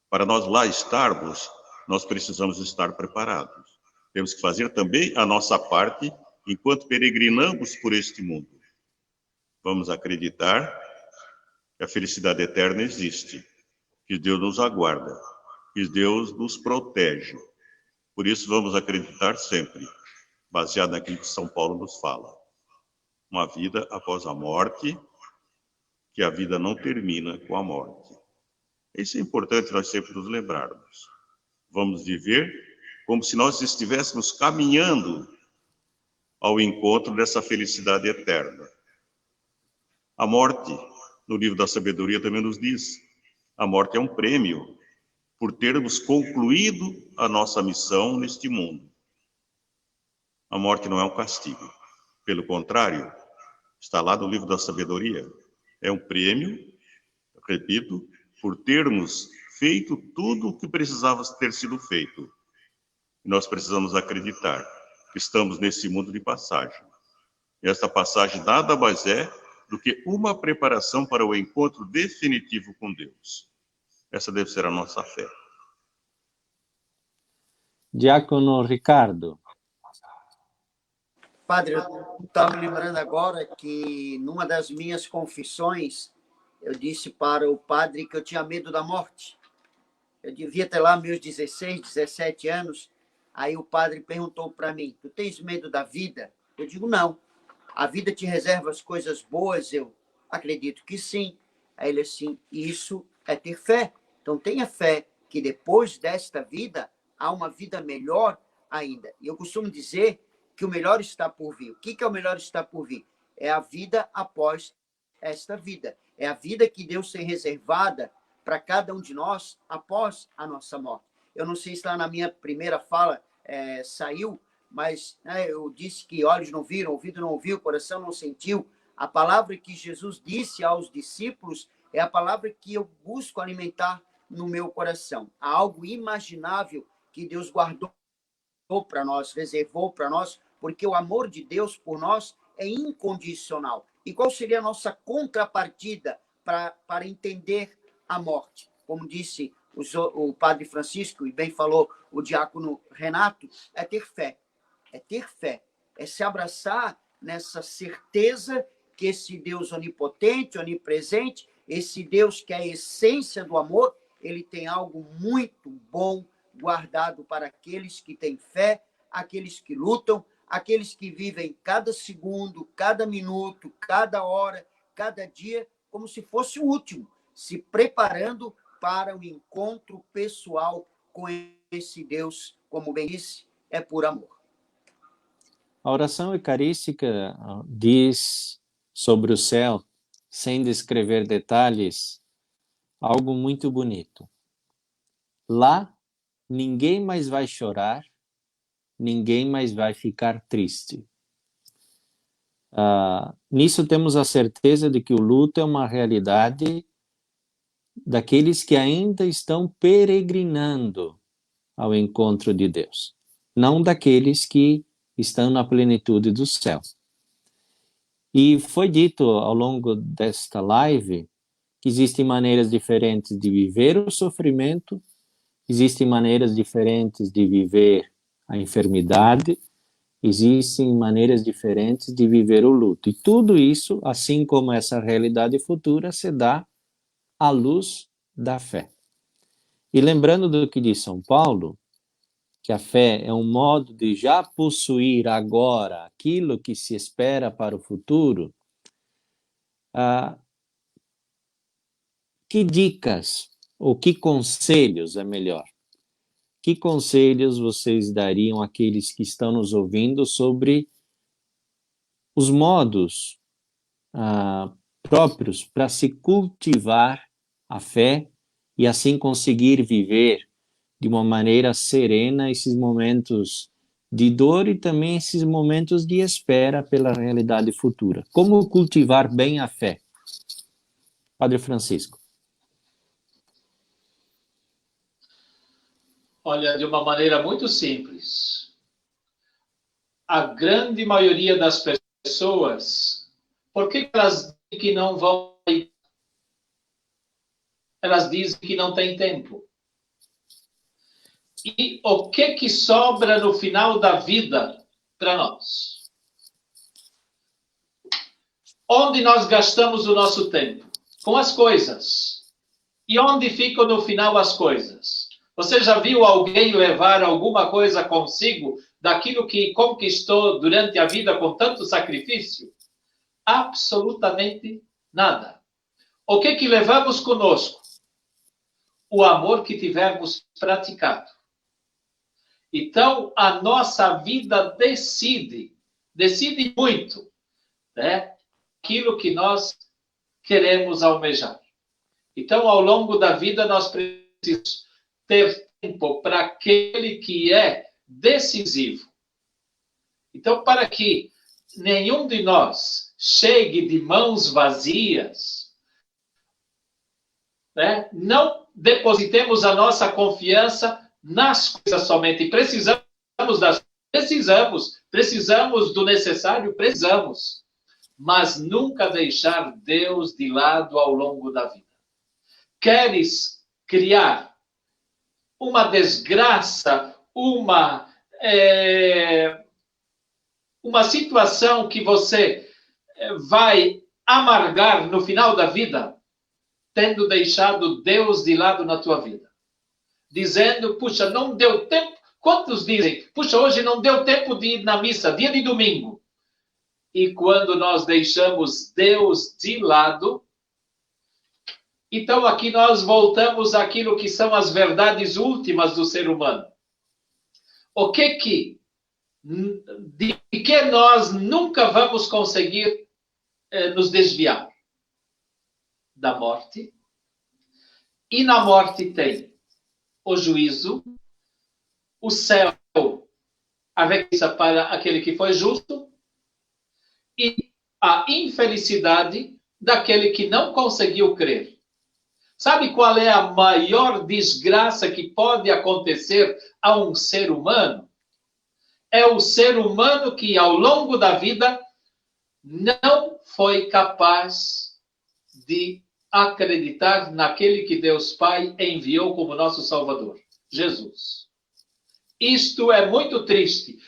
Para nós lá estarmos, nós precisamos estar preparados. Temos que fazer também a nossa parte enquanto peregrinamos por este mundo. Vamos acreditar que a felicidade eterna existe, que Deus nos aguarda, que Deus nos protege. Por isso vamos acreditar sempre, baseado naquilo que São Paulo nos fala. Uma vida após a morte, que a vida não termina com a morte. Isso é importante nós sempre nos lembrarmos. Vamos viver como se nós estivéssemos caminhando ao encontro dessa felicidade eterna. A morte, no livro da sabedoria também nos diz, a morte é um prêmio por termos concluído a nossa missão neste mundo. A morte não é um castigo. Pelo contrário, está lá no livro da sabedoria, é um prêmio, repito, por termos feito tudo o que precisava ter sido feito. E nós precisamos acreditar que estamos nesse mundo de passagem. E esta passagem nada mais é do que uma preparação para o encontro definitivo com Deus. Essa deve ser a nossa fé. Diácono Ricardo. Padre, eu estava me lembrando agora que numa das minhas confissões, eu disse para o padre que eu tinha medo da morte. Eu devia ter lá meus 16, 17 anos. Aí o padre perguntou para mim, tu tens medo da vida? Eu digo, não. A vida te reserva as coisas boas? Eu acredito que sim. Aí ele assim, isso é ter fé. Então tenha fé que depois desta vida, há uma vida melhor ainda. E eu costumo dizer que o melhor está por vir. O que é o melhor está por vir? É a vida após esta vida. É a vida que Deus tem reservada para cada um de nós após a nossa morte. Eu não sei se lá na minha primeira fala saiu, mas eu disse que olhos não viram, ouvido não ouviu, coração não sentiu. A palavra que Jesus disse aos discípulos é a palavra que eu busco alimentar no meu coração. Há algo imaginável que Deus guardou para nós, reservou para nós, porque o amor de Deus por nós é incondicional. E qual seria a nossa contrapartida para entender a morte? Como disse o padre Francisco, e bem falou o diácono Renato, é ter fé. É ter fé. É se abraçar nessa certeza que esse Deus onipotente, onipresente, esse Deus que é a essência do amor, ele tem algo muito bom guardado para aqueles que têm fé, aqueles que lutam, aqueles que vivem cada segundo, cada minuto, cada hora, cada dia, como se fosse o último, se preparando para o encontro pessoal com esse Deus, como bem disse, é por amor. A oração eucarística diz sobre o céu, sem descrever detalhes, algo muito bonito. Lá, ninguém mais vai chorar, ninguém mais vai ficar triste. Nisso temos a certeza de que o luto é uma realidade daqueles que ainda estão peregrinando ao encontro de Deus, não daqueles que estão na plenitude do céu. E foi dito ao longo desta live que existem maneiras diferentes de viver o sofrimento, existem maneiras diferentes de viver a enfermidade, existem maneiras diferentes de viver o luto. E tudo isso, assim como essa realidade futura, se dá à luz da fé. E lembrando do que diz São Paulo, que a fé é um modo de já possuir agora aquilo que se espera para o futuro, que dicas ou que conselhos é melhor? Que conselhos vocês dariam àqueles que estão nos ouvindo sobre os modos próprios para se cultivar a fé e assim conseguir viver de uma maneira serena esses momentos de dor e também esses momentos de espera pela realidade futura? Como cultivar bem a fé? Padre Francisco. Olha, de uma maneira muito simples. A grande maioria das pessoas, por que elas dizem que não vão? Elas dizem que não tem tempo. E o que sobra no final da vida para nós? Onde nós gastamos o nosso tempo? Com as coisas. E onde ficam no final as coisas? Você já viu alguém levar alguma coisa consigo daquilo que conquistou durante a vida com tanto sacrifício? Absolutamente nada. O que levamos conosco? O amor que tivermos praticado. Então, a nossa vida decide muito, né? Aquilo que nós queremos almejar. Então, ao longo da vida, nós precisamos ter tempo para aquele que é decisivo. Então, para que nenhum de nós chegue de mãos vazias, né? Não depositemos a nossa confiança nas coisas somente. Precisamos do necessário, precisamos. Mas nunca deixar Deus de lado ao longo da vida. Queres criar uma desgraça, uma situação que você vai amargar no final da vida, tendo deixado Deus de lado na tua vida. Dizendo, puxa, não deu tempo. Quantos dizem, puxa, hoje não deu tempo de ir na missa, dia de domingo. E quando nós deixamos Deus de lado, então aqui nós voltamos àquilo que são as verdades últimas do ser humano. O que que nós nunca vamos conseguir nos desviar da morte. E na morte tem o juízo, o céu, a recompensa para aquele que foi justo, e a infelicidade daquele que não conseguiu crer. Sabe qual é a maior desgraça que pode acontecer a um ser humano? É o ser humano que, ao longo da vida, não foi capaz de acreditar naquele que Deus Pai enviou como nosso Salvador, Jesus. Isto é muito triste.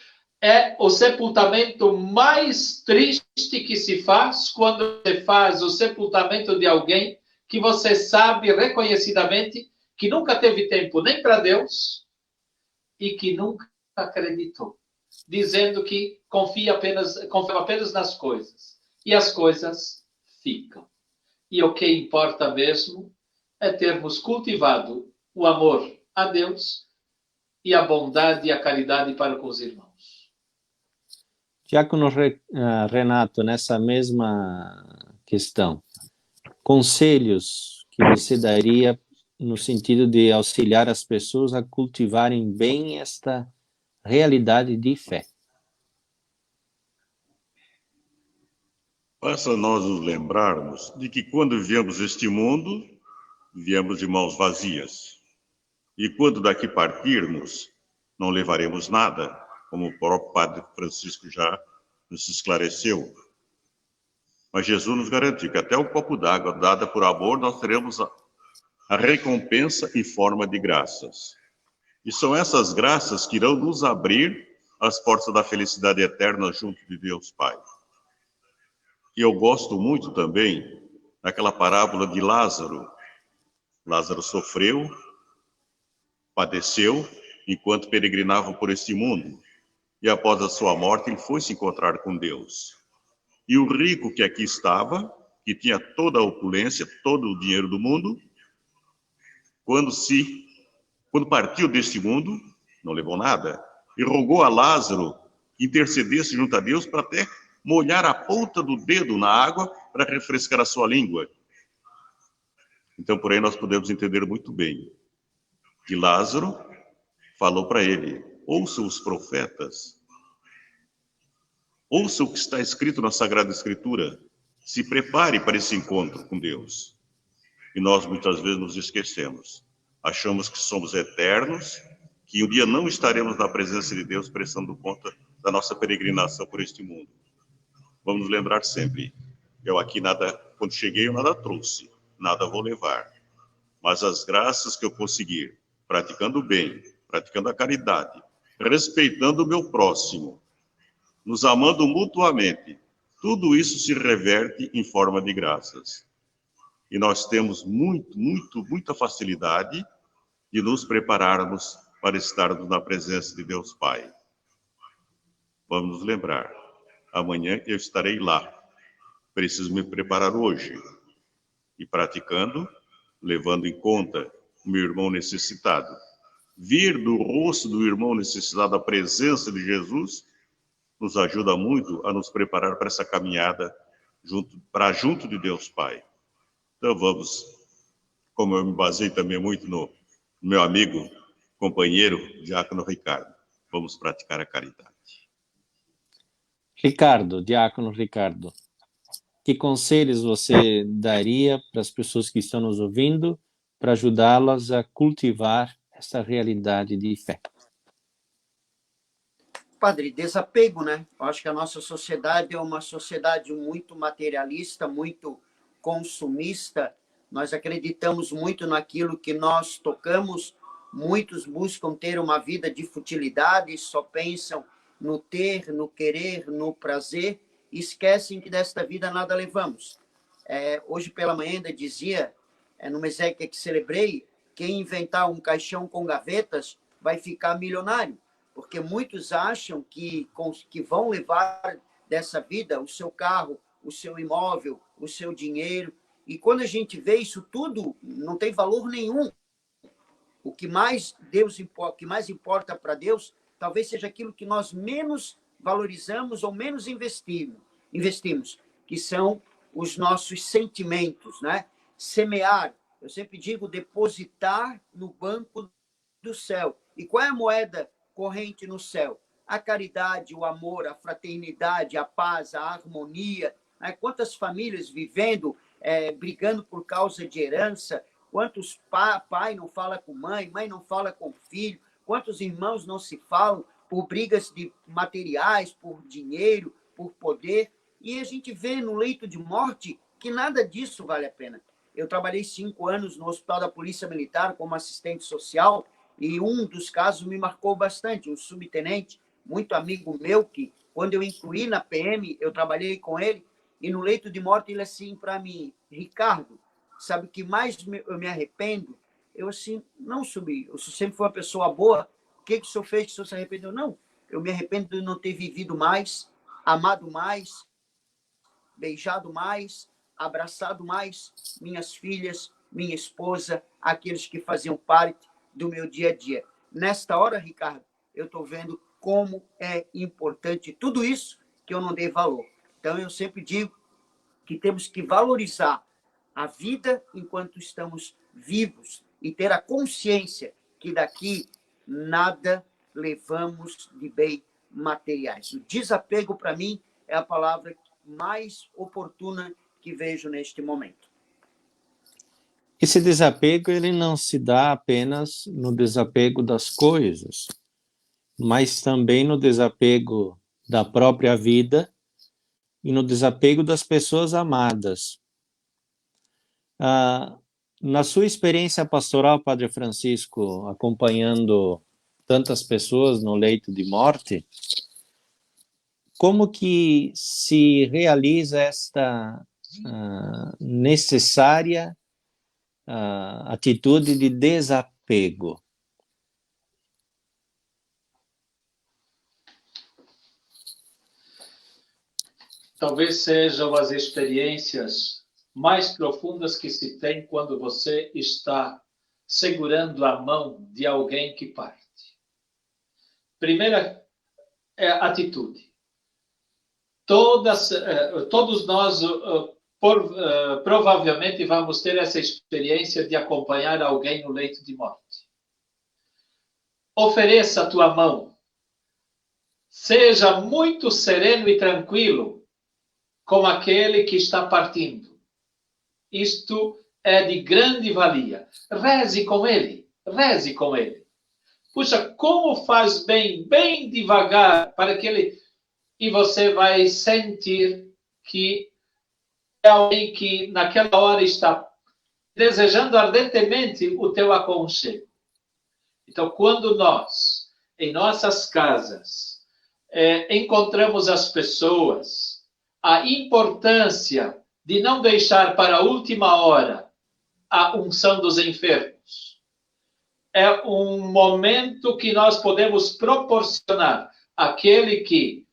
É o sepultamento mais triste que se faz quando você faz o sepultamento de alguém que você sabe reconhecidamente que nunca teve tempo nem para Deus e que nunca acreditou, dizendo que confia apenas nas coisas. E as coisas ficam. E o que importa mesmo é termos cultivado o amor a Deus e a bondade e a caridade para com os irmãos. Diácono Renato, nessa mesma questão, conselhos que você daria no sentido de auxiliar as pessoas a cultivarem bem esta realidade de fé? Basta nós nos lembrarmos de que quando viemos este mundo, viemos de mãos vazias. E quando daqui partirmos, não levaremos nada, como o próprio Padre Francisco já nos esclareceu. Mas Jesus nos garantiu que até o copo d'água dada por amor, nós teremos a recompensa em forma de graças. E são essas graças que irão nos abrir as portas da felicidade eterna junto de Deus Pai. E eu gosto muito também daquela parábola de Lázaro. Lázaro sofreu, padeceu, enquanto peregrinava por este mundo. E após a sua morte, ele foi se encontrar com Deus. E o rico que aqui estava, que tinha toda a opulência, todo o dinheiro do mundo, quando partiu deste mundo, não levou nada, e rogou a Lázaro que intercedesse junto a Deus para até molhar a ponta do dedo na água para refrescar a sua língua. Então, por aí nós podemos entender muito bem que Lázaro falou para ele: ouça os profetas, ouça o que está escrito na Sagrada Escritura, se prepare para esse encontro com Deus. E nós muitas vezes nos esquecemos. Achamos que somos eternos, que um dia não estaremos na presença de Deus prestando conta da nossa peregrinação por este mundo. Vamos nos lembrar sempre, eu aqui nada, quando cheguei eu nada trouxe, nada vou levar. Mas as graças que eu conseguir, praticando o bem, praticando a caridade, respeitando o meu próximo, nos amando mutuamente, tudo isso se reverte em forma de graças. E nós temos muita facilidade de nos prepararmos para estarmos na presença de Deus Pai. Vamos nos lembrar, amanhã eu estarei lá. Preciso me preparar hoje. E praticando, levando em conta o meu irmão necessitado. Vir do rosto do irmão necessitado a presença de Jesus nos ajuda muito a nos preparar para essa caminhada junto de Deus Pai. Então vamos, como eu me basei também muito no meu amigo, companheiro, Diácono Ricardo, vamos praticar a caridade. Ricardo, Diácono Ricardo, que conselhos você daria para as pessoas que estão nos ouvindo para ajudá-las a cultivar essa realidade de fé? Padre, desapego, né? Eu acho que a nossa sociedade é uma sociedade muito materialista, muito consumista. Nós acreditamos muito naquilo que nós tocamos. Muitos buscam ter uma vida de futilidade, só pensam no ter, no querer, no prazer, e esquecem que desta vida nada levamos. Hoje pela manhã ainda dizia, numa exéquia que celebrei, quem inventar um caixão com gavetas vai ficar milionário, porque muitos acham que vão levar dessa vida o seu carro, o seu imóvel, o seu dinheiro, e quando a gente vê isso tudo, não tem valor nenhum. O que mais importa para Deus, talvez seja aquilo que nós menos valorizamos ou menos investimos, que são os nossos sentimentos, né? Semear, eu sempre digo, depositar no banco do céu. E qual é a moeda corrente no céu? A caridade, o amor, a fraternidade, a paz, a harmonia. Né? Quantas famílias vivendo, brigando por causa de herança? Quantos pai não fala com mãe não fala com filho? Quantos irmãos não se falam por brigas de materiais, por dinheiro, por poder? E a gente vê no leito de morte que nada disso vale a pena. Eu trabalhei 5 anos no Hospital da Polícia Militar como assistente social e um dos casos me marcou bastante, um subtenente, muito amigo meu, que quando eu incluí na PM, eu trabalhei com ele, e no leito de morte ele assim para mim, Ricardo, sabe o que mais eu me arrependo? Eu assim, não subi, eu sempre fui uma pessoa boa, o que o senhor fez que o senhor se arrependeu? Não, eu me arrependo de não ter vivido mais, amado mais, beijado mais, abraçado mais minhas filhas, minha esposa, aqueles que faziam parte do meu dia a dia. Nesta hora, Ricardo, eu estou vendo como é importante tudo isso que eu não dei valor. Então, eu sempre digo que temos que valorizar a vida enquanto estamos vivos e ter a consciência que daqui nada levamos de bem materiais. O desapego, para mim, é a palavra mais oportuna que vejo neste momento. Esse desapego ele não se dá apenas no desapego das coisas, mas também no desapego da própria vida e no desapego das pessoas amadas. Na sua experiência pastoral, Padre Francisco, acompanhando tantas pessoas no leito de morte, como que se realiza esta necessária atitude de desapego? Talvez sejam as experiências mais profundas que se tem quando você está segurando a mão de alguém que parte. Primeira atitude. Todos nós provavelmente vamos ter essa experiência de acompanhar alguém no leito de morte. Ofereça a tua mão. Seja muito sereno e tranquilo com aquele que está partindo. Isto é de grande valia. Reze com ele, reze com ele. Puxa, como faz bem devagar, para que ele... E você vai sentir que é alguém que naquela hora está desejando ardentemente o teu aconchego. Então, quando nós, em nossas casas, encontramos as pessoas, a importância de não deixar para a última hora a unção dos enfermos. É um momento que nós podemos proporcionar àquele que,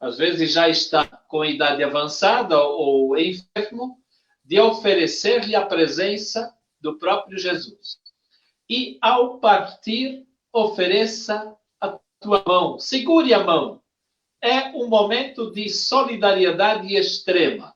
às vezes, já está com idade avançada ou enfermo, de oferecer-lhe a presença do próprio Jesus. E, ao partir, ofereça a tua mão, segure a mão. É um momento de solidariedade extrema.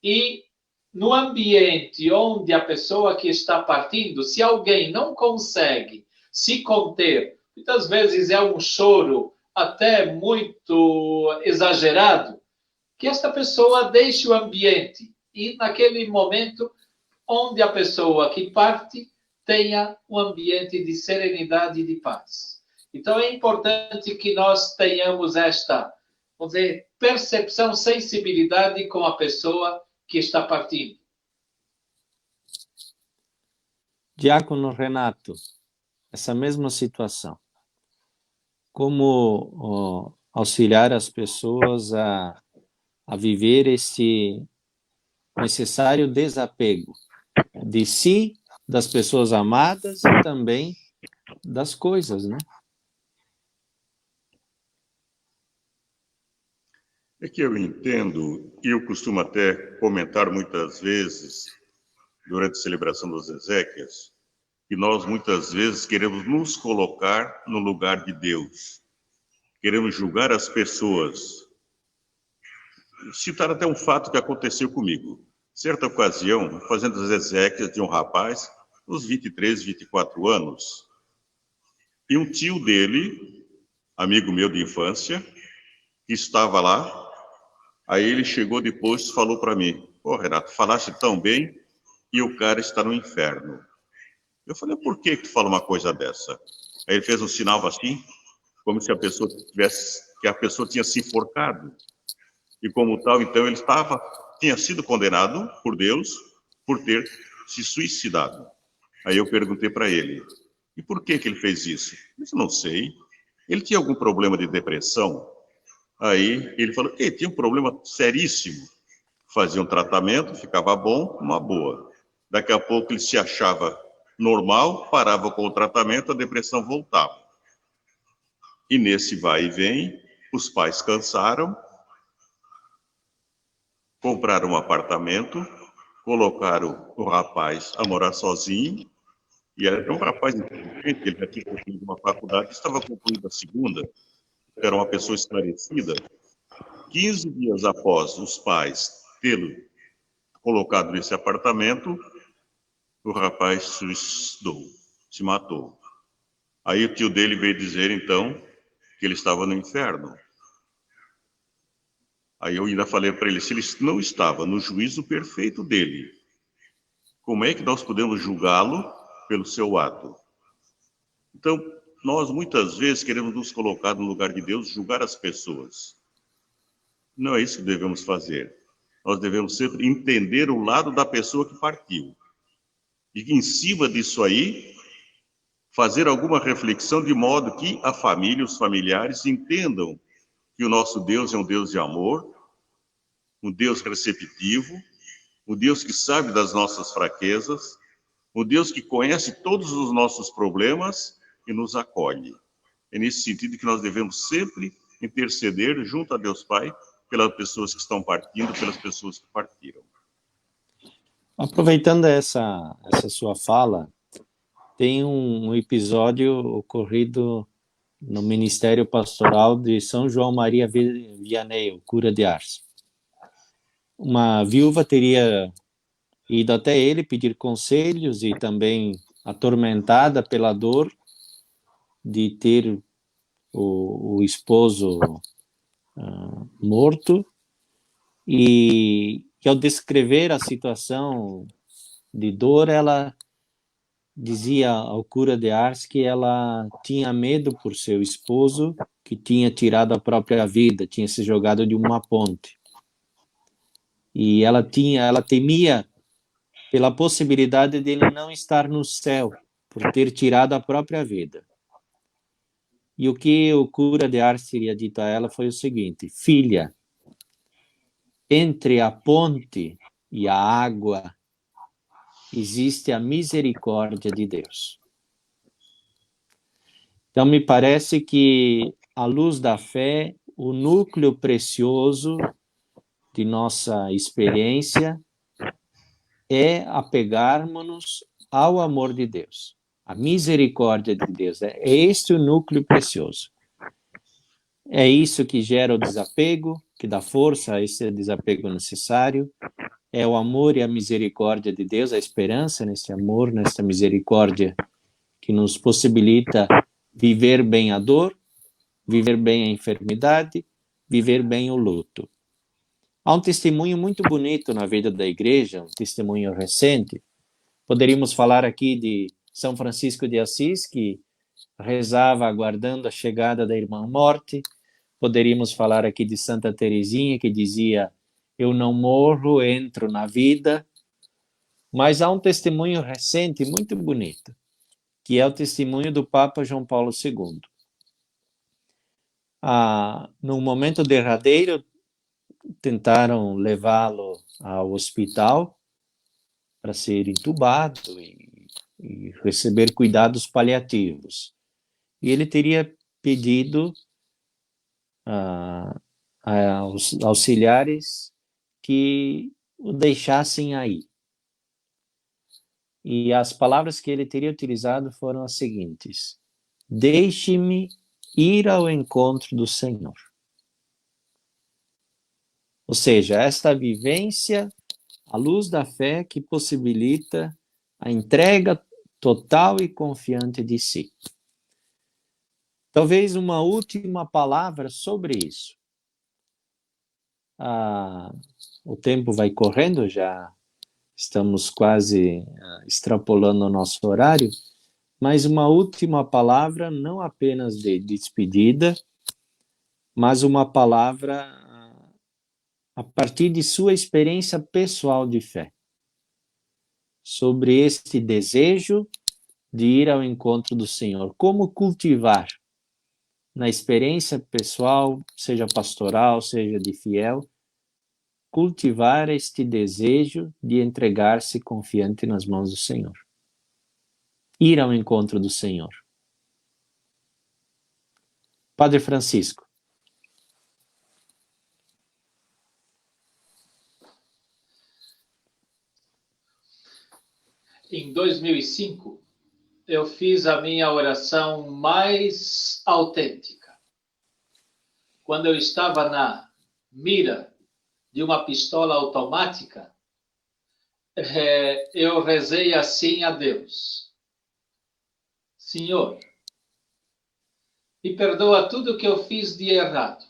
E no ambiente onde a pessoa que está partindo, se alguém não consegue se conter, muitas vezes é um choro até muito exagerado, que esta pessoa deixe o ambiente e naquele momento onde a pessoa que parte tenha um ambiente de serenidade e de paz. Então, é importante que nós tenhamos esta, vamos dizer, percepção, sensibilidade com a pessoa que está partindo. Diácono Renato, essa mesma situação. Como auxiliar as pessoas a viver esse necessário desapego de si, das pessoas amadas e também das coisas, né? É que eu entendo, e eu costumo até comentar muitas vezes, durante a celebração das exéquias, que nós muitas vezes queremos nos colocar no lugar de Deus. queremos julgar as pessoas. Citar até um fato que aconteceu comigo. Certa ocasião, fazendo as exéquias de um rapaz, uns 23, 24 anos, e um tio dele, amigo meu de infância, que estava lá, aí ele chegou depois e falou para mim: "Pô, Renato, falaste tão bem e o cara está no inferno." Eu falei: "Por que tu fala uma coisa dessa?" Aí ele fez um sinal assim, como se a pessoa tinha se enforcado. E como tal, então, ele tinha sido condenado por Deus por ter se suicidado. Aí eu perguntei para ele: "E por que ele fez isso?" Ele disse: "Não sei." Ele tinha algum problema de depressão? Aí ele falou que tinha um problema seríssimo. Fazia um tratamento, ficava bom, uma boa. Daqui a pouco ele se achava normal, parava com o tratamento, a depressão voltava. E nesse vai e vem, os pais cansaram, compraram um apartamento, colocaram o rapaz a morar sozinho, e era um rapaz inteligente, ele já tinha concluído uma faculdade, estava concluindo a segunda, era uma pessoa esclarecida. 15 dias após os pais tê-lo colocado nesse apartamento, o rapaz se suicidou, se matou. Aí o tio dele veio dizer, então, que ele estava no inferno. Aí eu ainda falei para ele, se ele não estava no juízo perfeito dele, como é que nós podemos julgá-lo pelo seu ato? Então, nós muitas vezes queremos nos colocar no lugar de Deus, julgar as pessoas. Não é isso que devemos fazer. Nós devemos sempre entender o lado da pessoa que partiu. E em cima disso aí, fazer alguma reflexão de modo que a família, os familiares entendam que o nosso Deus é um Deus de amor, um Deus receptivo, um Deus que sabe das nossas fraquezas, um Deus que conhece todos os nossos problemas e nos acolhe. É nesse sentido que nós devemos sempre interceder junto a Deus Pai pelas pessoas que estão partindo, pelas pessoas que partiram. Aproveitando essa sua fala, tem um episódio ocorrido no Ministério Pastoral de São João Maria Vianney, o cura de Ars. Uma viúva teria ido até ele pedir conselhos e também atormentada pela dor de ter o esposo morto, e ao descrever a situação de dor, ela dizia ao cura de Ars que ela tinha medo por seu esposo, que tinha tirado a própria vida, tinha se jogado de uma ponte. E ela temia pela possibilidade de ele não estar no céu, por ter tirado a própria vida. E o que o cura de Ars teria dito a ela foi o seguinte: filha, entre a ponte e a água existe a misericórdia de Deus. Então, me parece que, à luz da fé, o núcleo precioso de nossa experiência é apegarmos-nos ao amor de Deus, a misericórdia de Deus. É este o núcleo precioso. É isso que gera o desapego, que dá força a esse desapego necessário. É o amor e a misericórdia de Deus, a esperança nesse amor, nessa misericórdia, que nos possibilita viver bem a dor, viver bem a enfermidade, viver bem o luto. Há um testemunho muito bonito na vida da igreja, um testemunho recente. Poderíamos falar aqui de São Francisco de Assis, que rezava aguardando a chegada da irmã morte. Poderíamos falar aqui de Santa Teresinha, que dizia: eu não morro, entro na vida. Mas há um testemunho recente muito bonito, que é o testemunho do Papa João Paulo II. No momento derradeiro, tentaram levá-lo ao hospital para ser entubado e receber cuidados paliativos. E ele teria pedido aos auxiliares que o deixassem aí. E as palavras que ele teria utilizado foram as seguintes: deixe-me ir ao encontro do Senhor. Ou seja, esta vivência à luz da fé que possibilita a entrega total e confiante de si. Talvez uma última palavra sobre isso. O tempo vai correndo, já estamos quase extrapolando o nosso horário, mas uma última palavra, não apenas de despedida, mas uma palavra a partir de sua experiência pessoal de fé, sobre este desejo de ir ao encontro do Senhor. Como cultivar, na experiência pessoal, seja pastoral, seja de fiel, cultivar este desejo de entregar-se confiante nas mãos do Senhor. Ir ao encontro do Senhor. Padre Francisco. Em 2005, eu fiz a minha oração mais autêntica. Quando eu estava na mira de uma pistola automática, eu rezei assim a Deus: Senhor, me perdoa tudo que eu fiz de errado,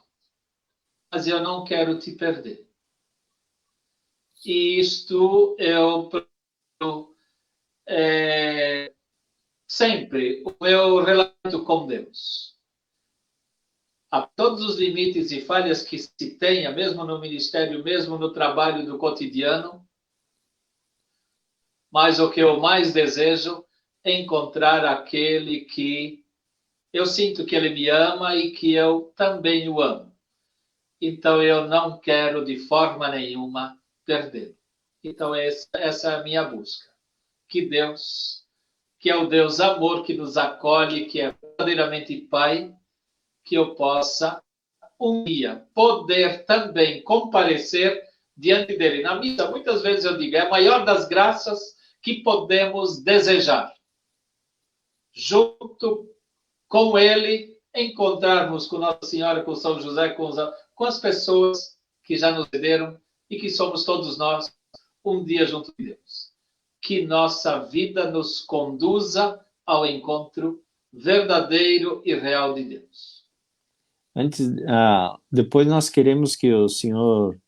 mas eu não quero te perder. E isto eu sempre o meu relato com Deus. A todos os limites e falhas que se tenha, mesmo no ministério, mesmo no trabalho do cotidiano, mas o que eu mais desejo é encontrar aquele que eu sinto que ele me ama e que eu também o amo. Então eu não quero de forma nenhuma perdê-lo. Então essa é a minha busca. Que Deus, que é o Deus amor que nos acolhe, que é verdadeiramente Pai, que eu possa um dia poder também comparecer diante dele. Na missa, muitas vezes eu digo, é a maior das graças que podemos desejar. Junto com ele, encontrarmos com Nossa Senhora, com São José, com as pessoas que já nos cederam e que somos todos nós um dia junto de Deus. Que nossa vida nos conduza ao encontro verdadeiro e real de Deus. Depois nós queremos que o Senhor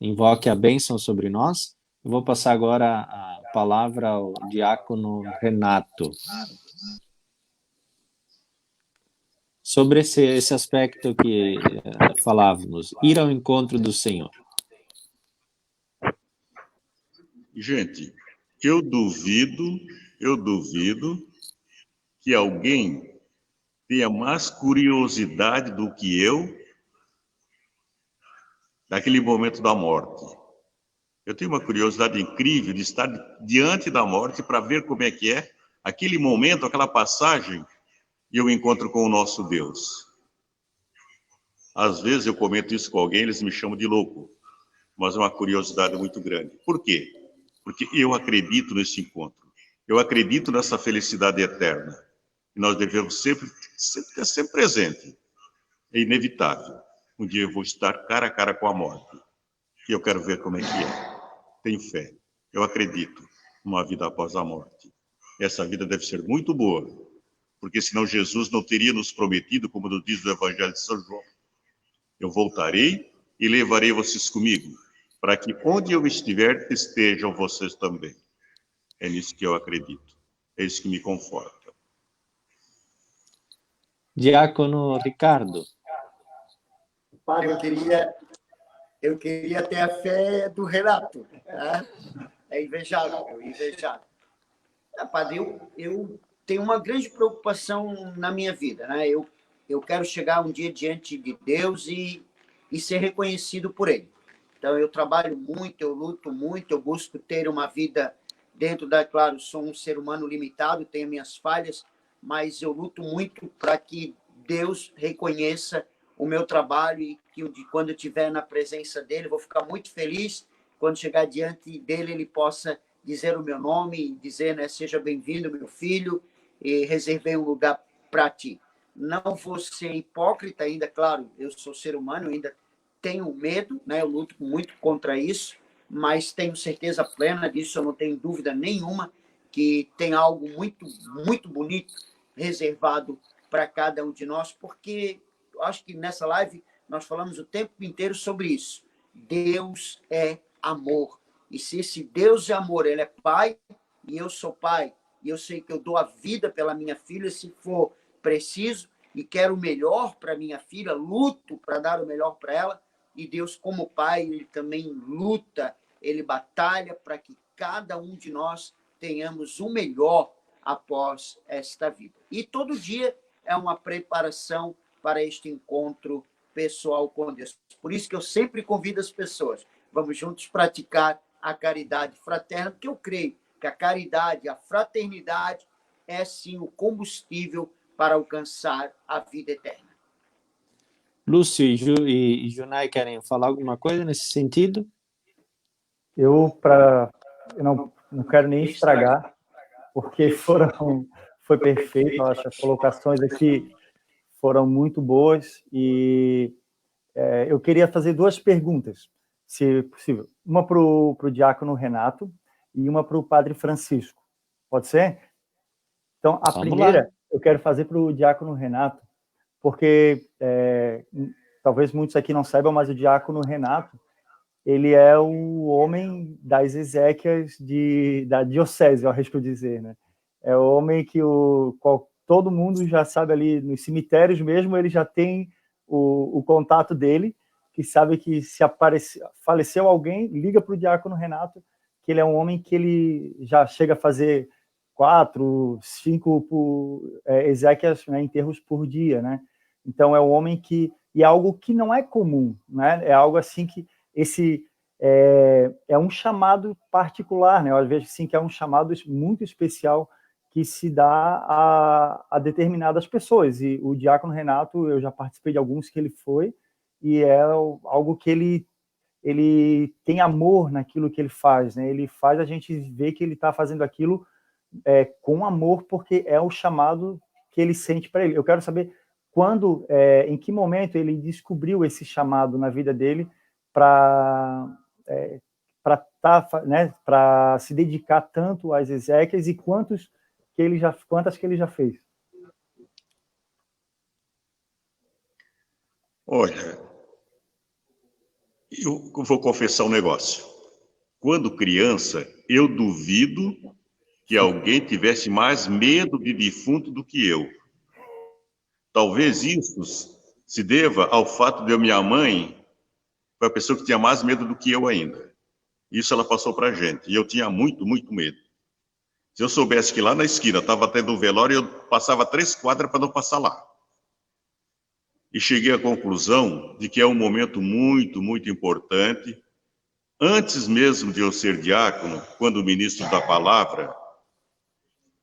invoque a bênção sobre nós. Eu vou passar agora a palavra ao diácono Renato. Sobre esse aspecto que falávamos, ir ao encontro do Senhor. Gente, eu duvido que alguém tenha mais curiosidade do que eu naquele momento da morte. Eu tenho uma curiosidade incrível de estar diante da morte para ver como é que é aquele momento, aquela passagem, e eu encontro com o nosso Deus. Às vezes eu comento isso com alguém, eles me chamam de louco, mas é uma curiosidade muito grande. Por quê? Porque eu acredito nesse encontro. Eu acredito nessa felicidade eterna. E nós devemos sempre ter sempre presente. É inevitável. Um dia eu vou estar cara a cara com a morte. E eu quero ver como é que é. Tenho fé. Eu acredito numa vida após a morte. Essa vida deve ser muito boa. Porque senão Jesus não teria nos prometido, como nos diz o Evangelho de São João: eu voltarei e levarei vocês comigo, para que onde eu estiver, estejam vocês também. É nisso que eu acredito. É isso que me conforta. Diácono Ricardo. Padre, eu queria ter a fé do Renato. Né? É invejável, invejável. Padre, eu tenho uma grande preocupação na minha vida. Né? Eu quero chegar um dia diante de Deus e ser reconhecido por Ele. Então, eu trabalho muito, eu luto muito, eu busco ter uma vida dentro da... Claro, sou um ser humano limitado, tenho minhas falhas, mas eu luto muito para que Deus reconheça o meu trabalho e que quando eu estiver na presença dele, eu vou ficar muito feliz. Quando chegar diante dele, ele possa dizer o meu nome e dizer, né, seja bem-vindo, meu filho, e reservei um lugar para ti. não vou ser hipócrita ainda, claro, eu sou ser humano, ainda tenho medo, né? Eu luto muito contra isso, mas tenho certeza plena disso, eu não tenho dúvida nenhuma que tem algo muito, muito bonito reservado para cada um de nós, porque eu acho que nessa live nós falamos o tempo inteiro sobre isso. Deus é amor. E se esse Deus é amor, ele é pai, e eu sou pai, e eu sei que eu dou a vida pela minha filha, se for preciso, e quero o melhor para minha filha, luto para dar o melhor para ela, e Deus, como pai, ele também luta, ele batalha para que cada um de nós tenhamos o melhor após esta vida. E todo dia é uma preparação para este encontro pessoal com Deus. Por isso que eu sempre convido as pessoas, vamos juntos praticar a caridade fraterna, porque eu creio que a caridade, a fraternidade é sim o combustível para alcançar a vida eterna. Lúcio e Junai querem falar alguma coisa nesse sentido? Eu não quero nem estragar, porque foi perfeito, eu acho, as colocações aqui foram muito boas, e eu queria fazer duas perguntas, se possível. Uma para o diácono Renato e uma para o padre Francisco. Pode ser? Então, a primeira eu quero fazer para o diácono Renato, porque talvez muitos aqui não saibam, mas o diácono Renato, ele é o homem das exéquias da diocese, eu arrisco dizer, né? É o homem que todo mundo já sabe ali, nos cemitérios mesmo, ele já tem o contato dele, que sabe que se faleceu alguém, liga para o diácono Renato, que ele é um homem que ele já chega a fazer 4, 5 exéquias, né, enterros por dia, né? Então é um homem que... E é algo que não é comum, né? É algo assim que é um chamado particular, né? Eu vejo assim que é um chamado muito especial que se dá a determinadas pessoas. E o diácono Renato, eu já participei de alguns que ele foi, e é algo que ele tem amor naquilo que ele faz, né? Ele faz a gente ver que ele está fazendo aquilo com amor, porque é o chamado que ele sente para ele. Eu quero saber em que momento ele descobriu esse chamado na vida dele para se dedicar tanto às exéquias, e quantas que ele já fez. Olha, eu vou confessar um negócio. Quando criança, eu duvido que alguém tivesse mais medo de defunto do que eu. Talvez isso se deva ao fato de a minha mãe foi a pessoa que tinha mais medo do que eu ainda. Isso ela passou para a gente, e eu tinha muito, muito medo. Se eu soubesse que lá na esquina estava tendo um velório, eu passava 3 quadras para não passar lá. E cheguei à conclusão de que é um momento muito, muito importante. Antes mesmo de eu ser diácono, quando ministro da palavra,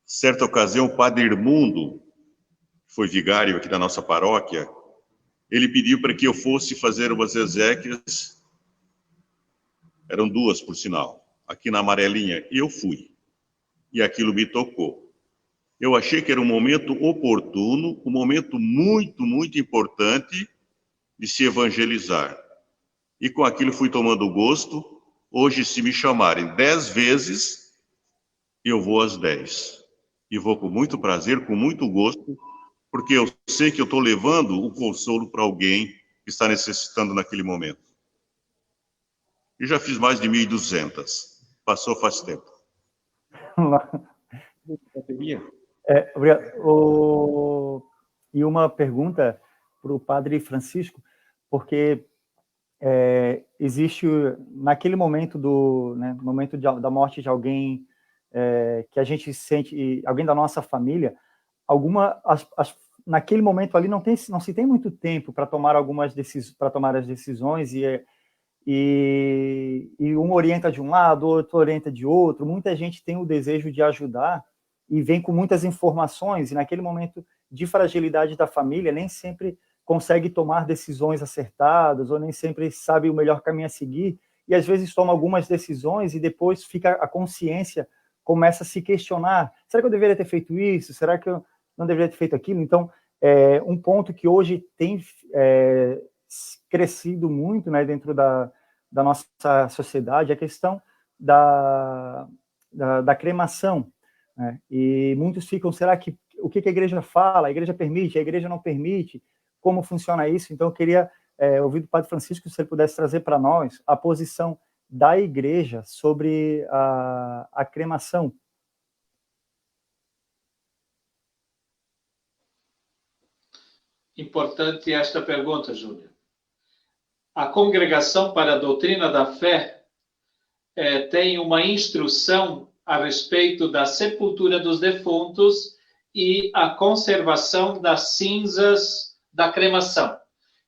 certa ocasião, o padre Irmundo, que foi vigário aqui da nossa paróquia, ele pediu para que eu fosse fazer umas exéquias, eram 2, por sinal, aqui na Amarelinha, e eu fui. E aquilo me tocou. Eu achei que era um momento oportuno, um momento muito, muito importante de se evangelizar. E com aquilo fui tomando gosto. Hoje, se me chamarem 10 vezes, eu vou às 10. E vou com muito prazer, com muito gosto, porque eu sei que eu estou levando o consolo para alguém que está necessitando naquele momento. Eu já fiz mais de 1.200. Passou faz tempo. Obrigado. E uma pergunta para o padre Francisco, porque existe, naquele momento momento da morte de alguém que a gente sente, alguém da nossa família, naquele momento ali não se tem muito tempo para tomar as decisões, e um orienta de um lado, outro orienta de outro. Muita gente tem o desejo de ajudar e vem com muitas informações, e naquele momento de fragilidade da família nem sempre consegue tomar decisões acertadas, ou nem sempre sabe o melhor caminho a seguir, e às vezes toma algumas decisões e depois a consciência começa a se questionar: será que eu deveria ter feito isso? Será que eu não deveria ter feito aquilo? Então, um ponto que hoje tem crescido muito, né, dentro da nossa sociedade, é a questão da cremação, né? E muitos ficam, será que o que a igreja fala? A igreja permite? A igreja não permite? Como funciona isso? Então, eu queria ouvir do Padre Francisco, se ele pudesse trazer para nós a posição da igreja sobre a cremação. Importante esta pergunta, Júnior. A Congregação para a Doutrina da Fé tem uma instrução a respeito da sepultura dos defuntos e a conservação das cinzas da cremação.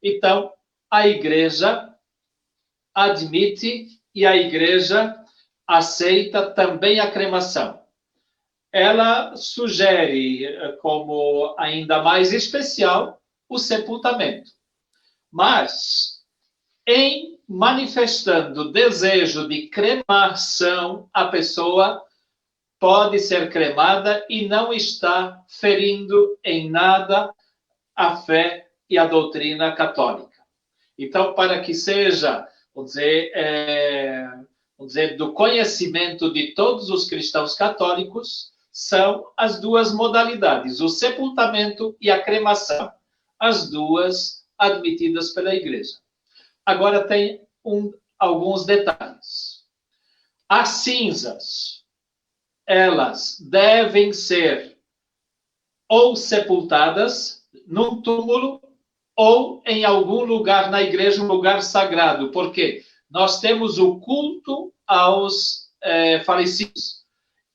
Então, a igreja admite e a igreja aceita também a cremação. Ela sugere como ainda mais especial o sepultamento. Mas, em manifestando desejo de cremação, a pessoa pode ser cremada e não está ferindo em nada a fé e a doutrina católica. Então, para que seja, vamos dizer, do conhecimento de todos os cristãos católicos, são as duas modalidades, o sepultamento e a cremação, as duas admitidas pela Igreja. Agora tem alguns detalhes. As cinzas, elas devem ser ou sepultadas num túmulo ou em algum lugar na igreja, um lugar sagrado. Por quê? Nós temos o culto aos falecidos.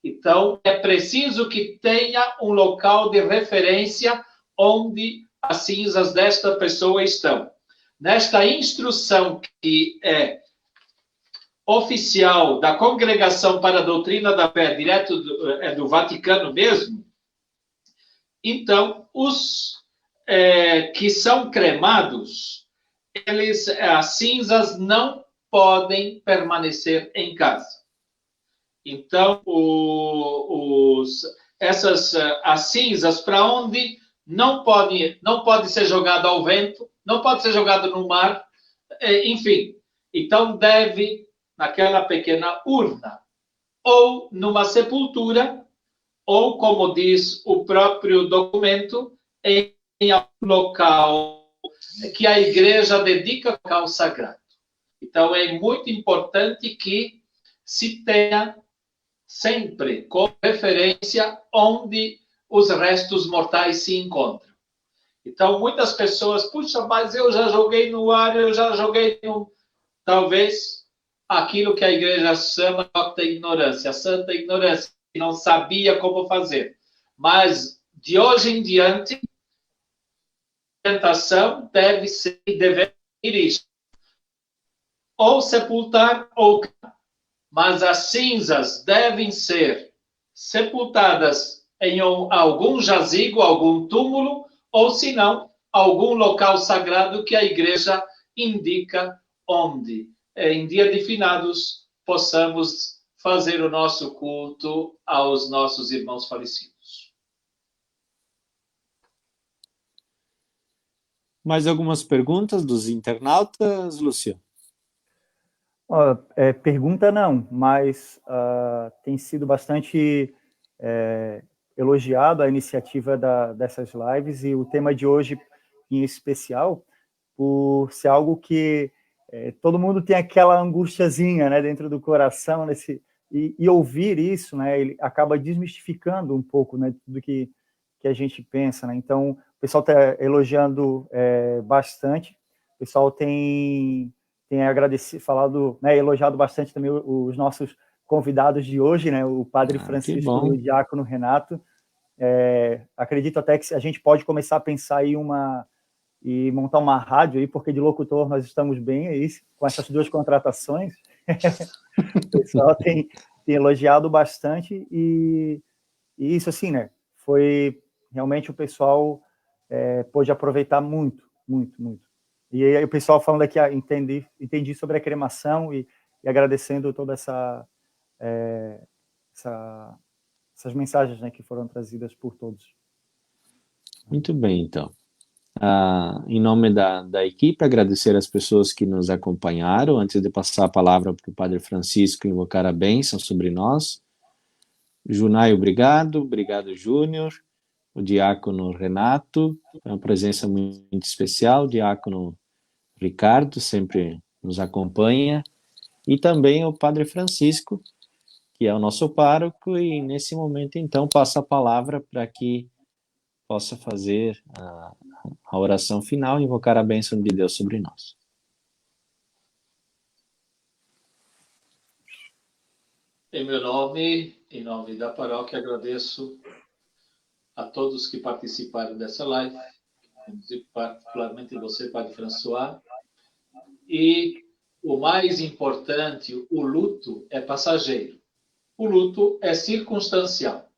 Então, é preciso que tenha um local de referência onde as cinzas desta pessoa estão. Nesta instrução que é oficial da Congregação para a Doutrina da Fé, direto do Vaticano mesmo, então, os que são cremados, as cinzas não podem permanecer em casa. Então, as cinzas para onde não pode ser jogado ao vento, não pode ser jogado no mar, enfim. Então, deve, naquela pequena urna, ou numa sepultura, ou, como diz o próprio documento, em um local que a igreja dedica ao local sagrado. Então, é muito importante que se tenha sempre como referência onde os restos mortais se encontram. Então, muitas pessoas, puxa, mas eu já joguei no ar, eu já joguei no... Talvez aquilo que a igreja chama de ignorância, a santa ignorância, que não sabia como fazer. Mas, de hoje em diante, a orientação deve ser isto. Ou sepultar ou... Mas as cinzas devem ser sepultadas em algum jazigo, algum túmulo, ou, se não, algum local sagrado que a igreja indica onde, em dia de finados, possamos fazer o nosso culto aos nossos irmãos falecidos. Mais algumas perguntas dos internautas, Lúcio? Pergunta não, mas tem sido bastante elogiado a iniciativa dessas lives e o tema de hoje em especial, por ser algo que todo mundo tem aquela angustiazinha, né, dentro do coração, e ouvir isso, né, ele acaba desmistificando um pouco, né, tudo que a gente pensa, né? Então, o pessoal está elogiando bastante, o pessoal tem agradecido, falado, né, elogiado bastante também os nossos convidados de hoje, né, o Padre Francisco e o Diácono Renato. Acredito até que a gente pode começar a pensar aí e montar uma rádio aí, porque de locutor nós estamos bem aí, com essas duas contratações. O pessoal tem elogiado bastante e isso, assim, né, foi realmente o pessoal pôde aproveitar muito, muito, muito. E aí o pessoal falando aqui, entendi sobre a cremação e agradecendo toda essas mensagens, né, que foram trazidas por todos. Muito bem, então. Em nome da equipe, agradecer as pessoas que nos acompanharam. Antes de passar a palavra para o Padre Francisco invocar a bênção sobre nós. Junai, obrigado. Obrigado, Júnior. O diácono Renato, é uma presença muito especial. O diácono Ricardo sempre nos acompanha. E também o Padre Francisco, que é o nosso pároco, e nesse momento, então, passo a palavra para que possa fazer a oração final e invocar a bênção de Deus sobre nós. Em meu nome, em nome da paróquia, agradeço a todos que participaram dessa live, particularmente você, Padre François. E o mais importante, o luto é passageiro. O luto é circunstancial.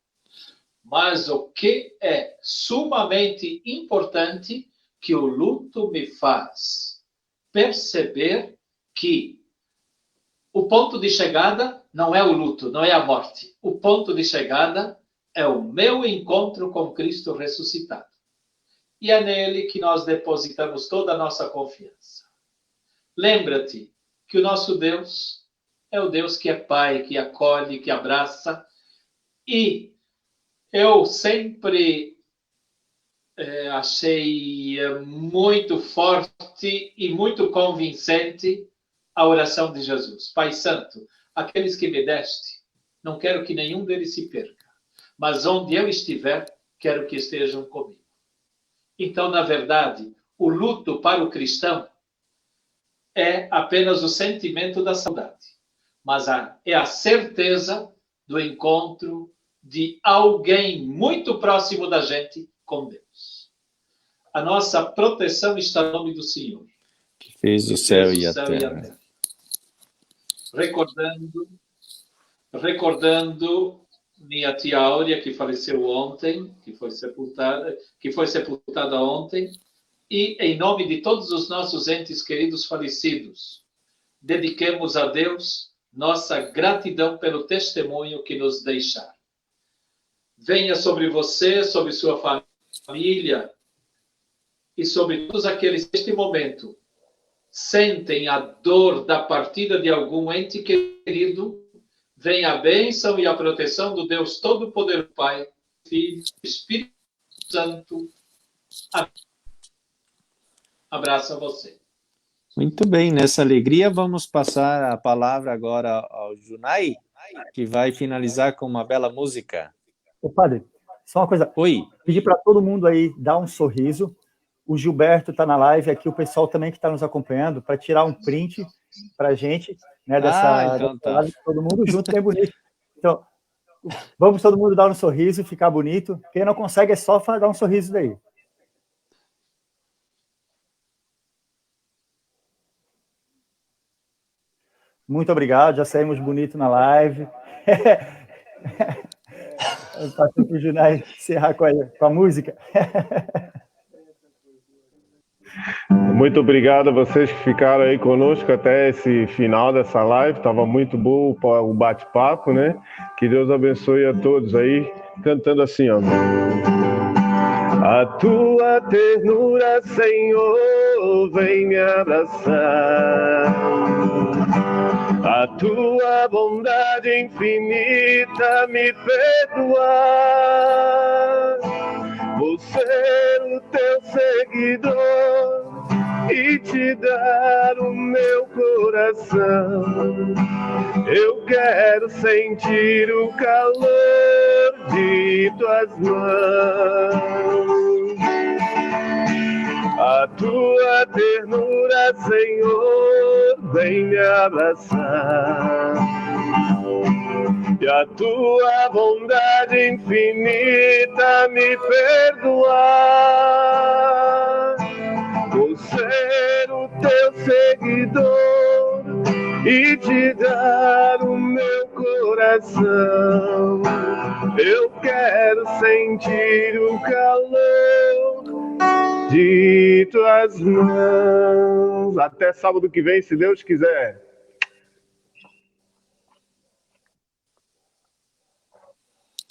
Mas o que é sumamente importante, que o luto me faz perceber que o ponto de chegada não é o luto, não é a morte. O ponto de chegada é o meu encontro com Cristo ressuscitado. E é nele que nós depositamos toda a nossa confiança. Lembra-te que o nosso Deus é o Deus que é Pai, que acolhe, que abraça. E eu sempre achei muito forte e muito convincente a oração de Jesus. Pai Santo, aqueles que me deste, não quero que nenhum deles se perca, mas onde eu estiver, quero que estejam comigo. Então, na verdade, o luto para o cristão é apenas o sentimento da saudade, mas é a certeza do encontro de alguém muito próximo da gente com Deus. A nossa proteção está no nome do Senhor, que fez o céu e a terra. Recordando minha tia Áurea, que faleceu ontem, que foi sepultada ontem, e em nome de todos os nossos entes queridos falecidos, dediquemos a Deus nossa gratidão pelo testemunho que nos deixaram. Venha sobre você, sobre sua família e sobre todos aqueles que neste momento sentem a dor da partida de algum ente querido. Venha a bênção e a proteção do Deus Todo-Poderoso, Pai, Filho, Espírito Santo. Abraço a você. Muito bem, nessa alegria vamos passar a palavra agora ao Junai, que vai finalizar com uma bela música. Ô, padre, só uma coisa. Oi. Pedir para todo mundo aí dar um sorriso. O Gilberto está na live, aqui o pessoal também que está nos acompanhando, para tirar um print para a gente, né, dessa live, todo mundo junto, bem bonito. Então, vamos todo mundo dar um sorriso, ficar bonito. Quem não consegue é só dar um sorriso daí. Muito obrigado, já saímos bonito na live. Eu passo para o Junai encerrar com a música. Muito obrigado a vocês que ficaram aí conosco até esse final dessa live. Estava muito bom o bate-papo, né? Que Deus abençoe a todos aí, cantando assim, ó. A tua ternura, Senhor, vem me abraçar. A tua bondade infinita me perdoar. Vou ser o teu seguidor e te dar o meu coração. Eu quero sentir o calor de tuas mãos. A tua ternura, Senhor, vem me abraçar. E a tua bondade infinita me perdoar. Vou ser o teu seguidor e te dar o meu coração. Eu quero sentir o calor de tuas mãos. Até sábado que vem, se Deus quiser.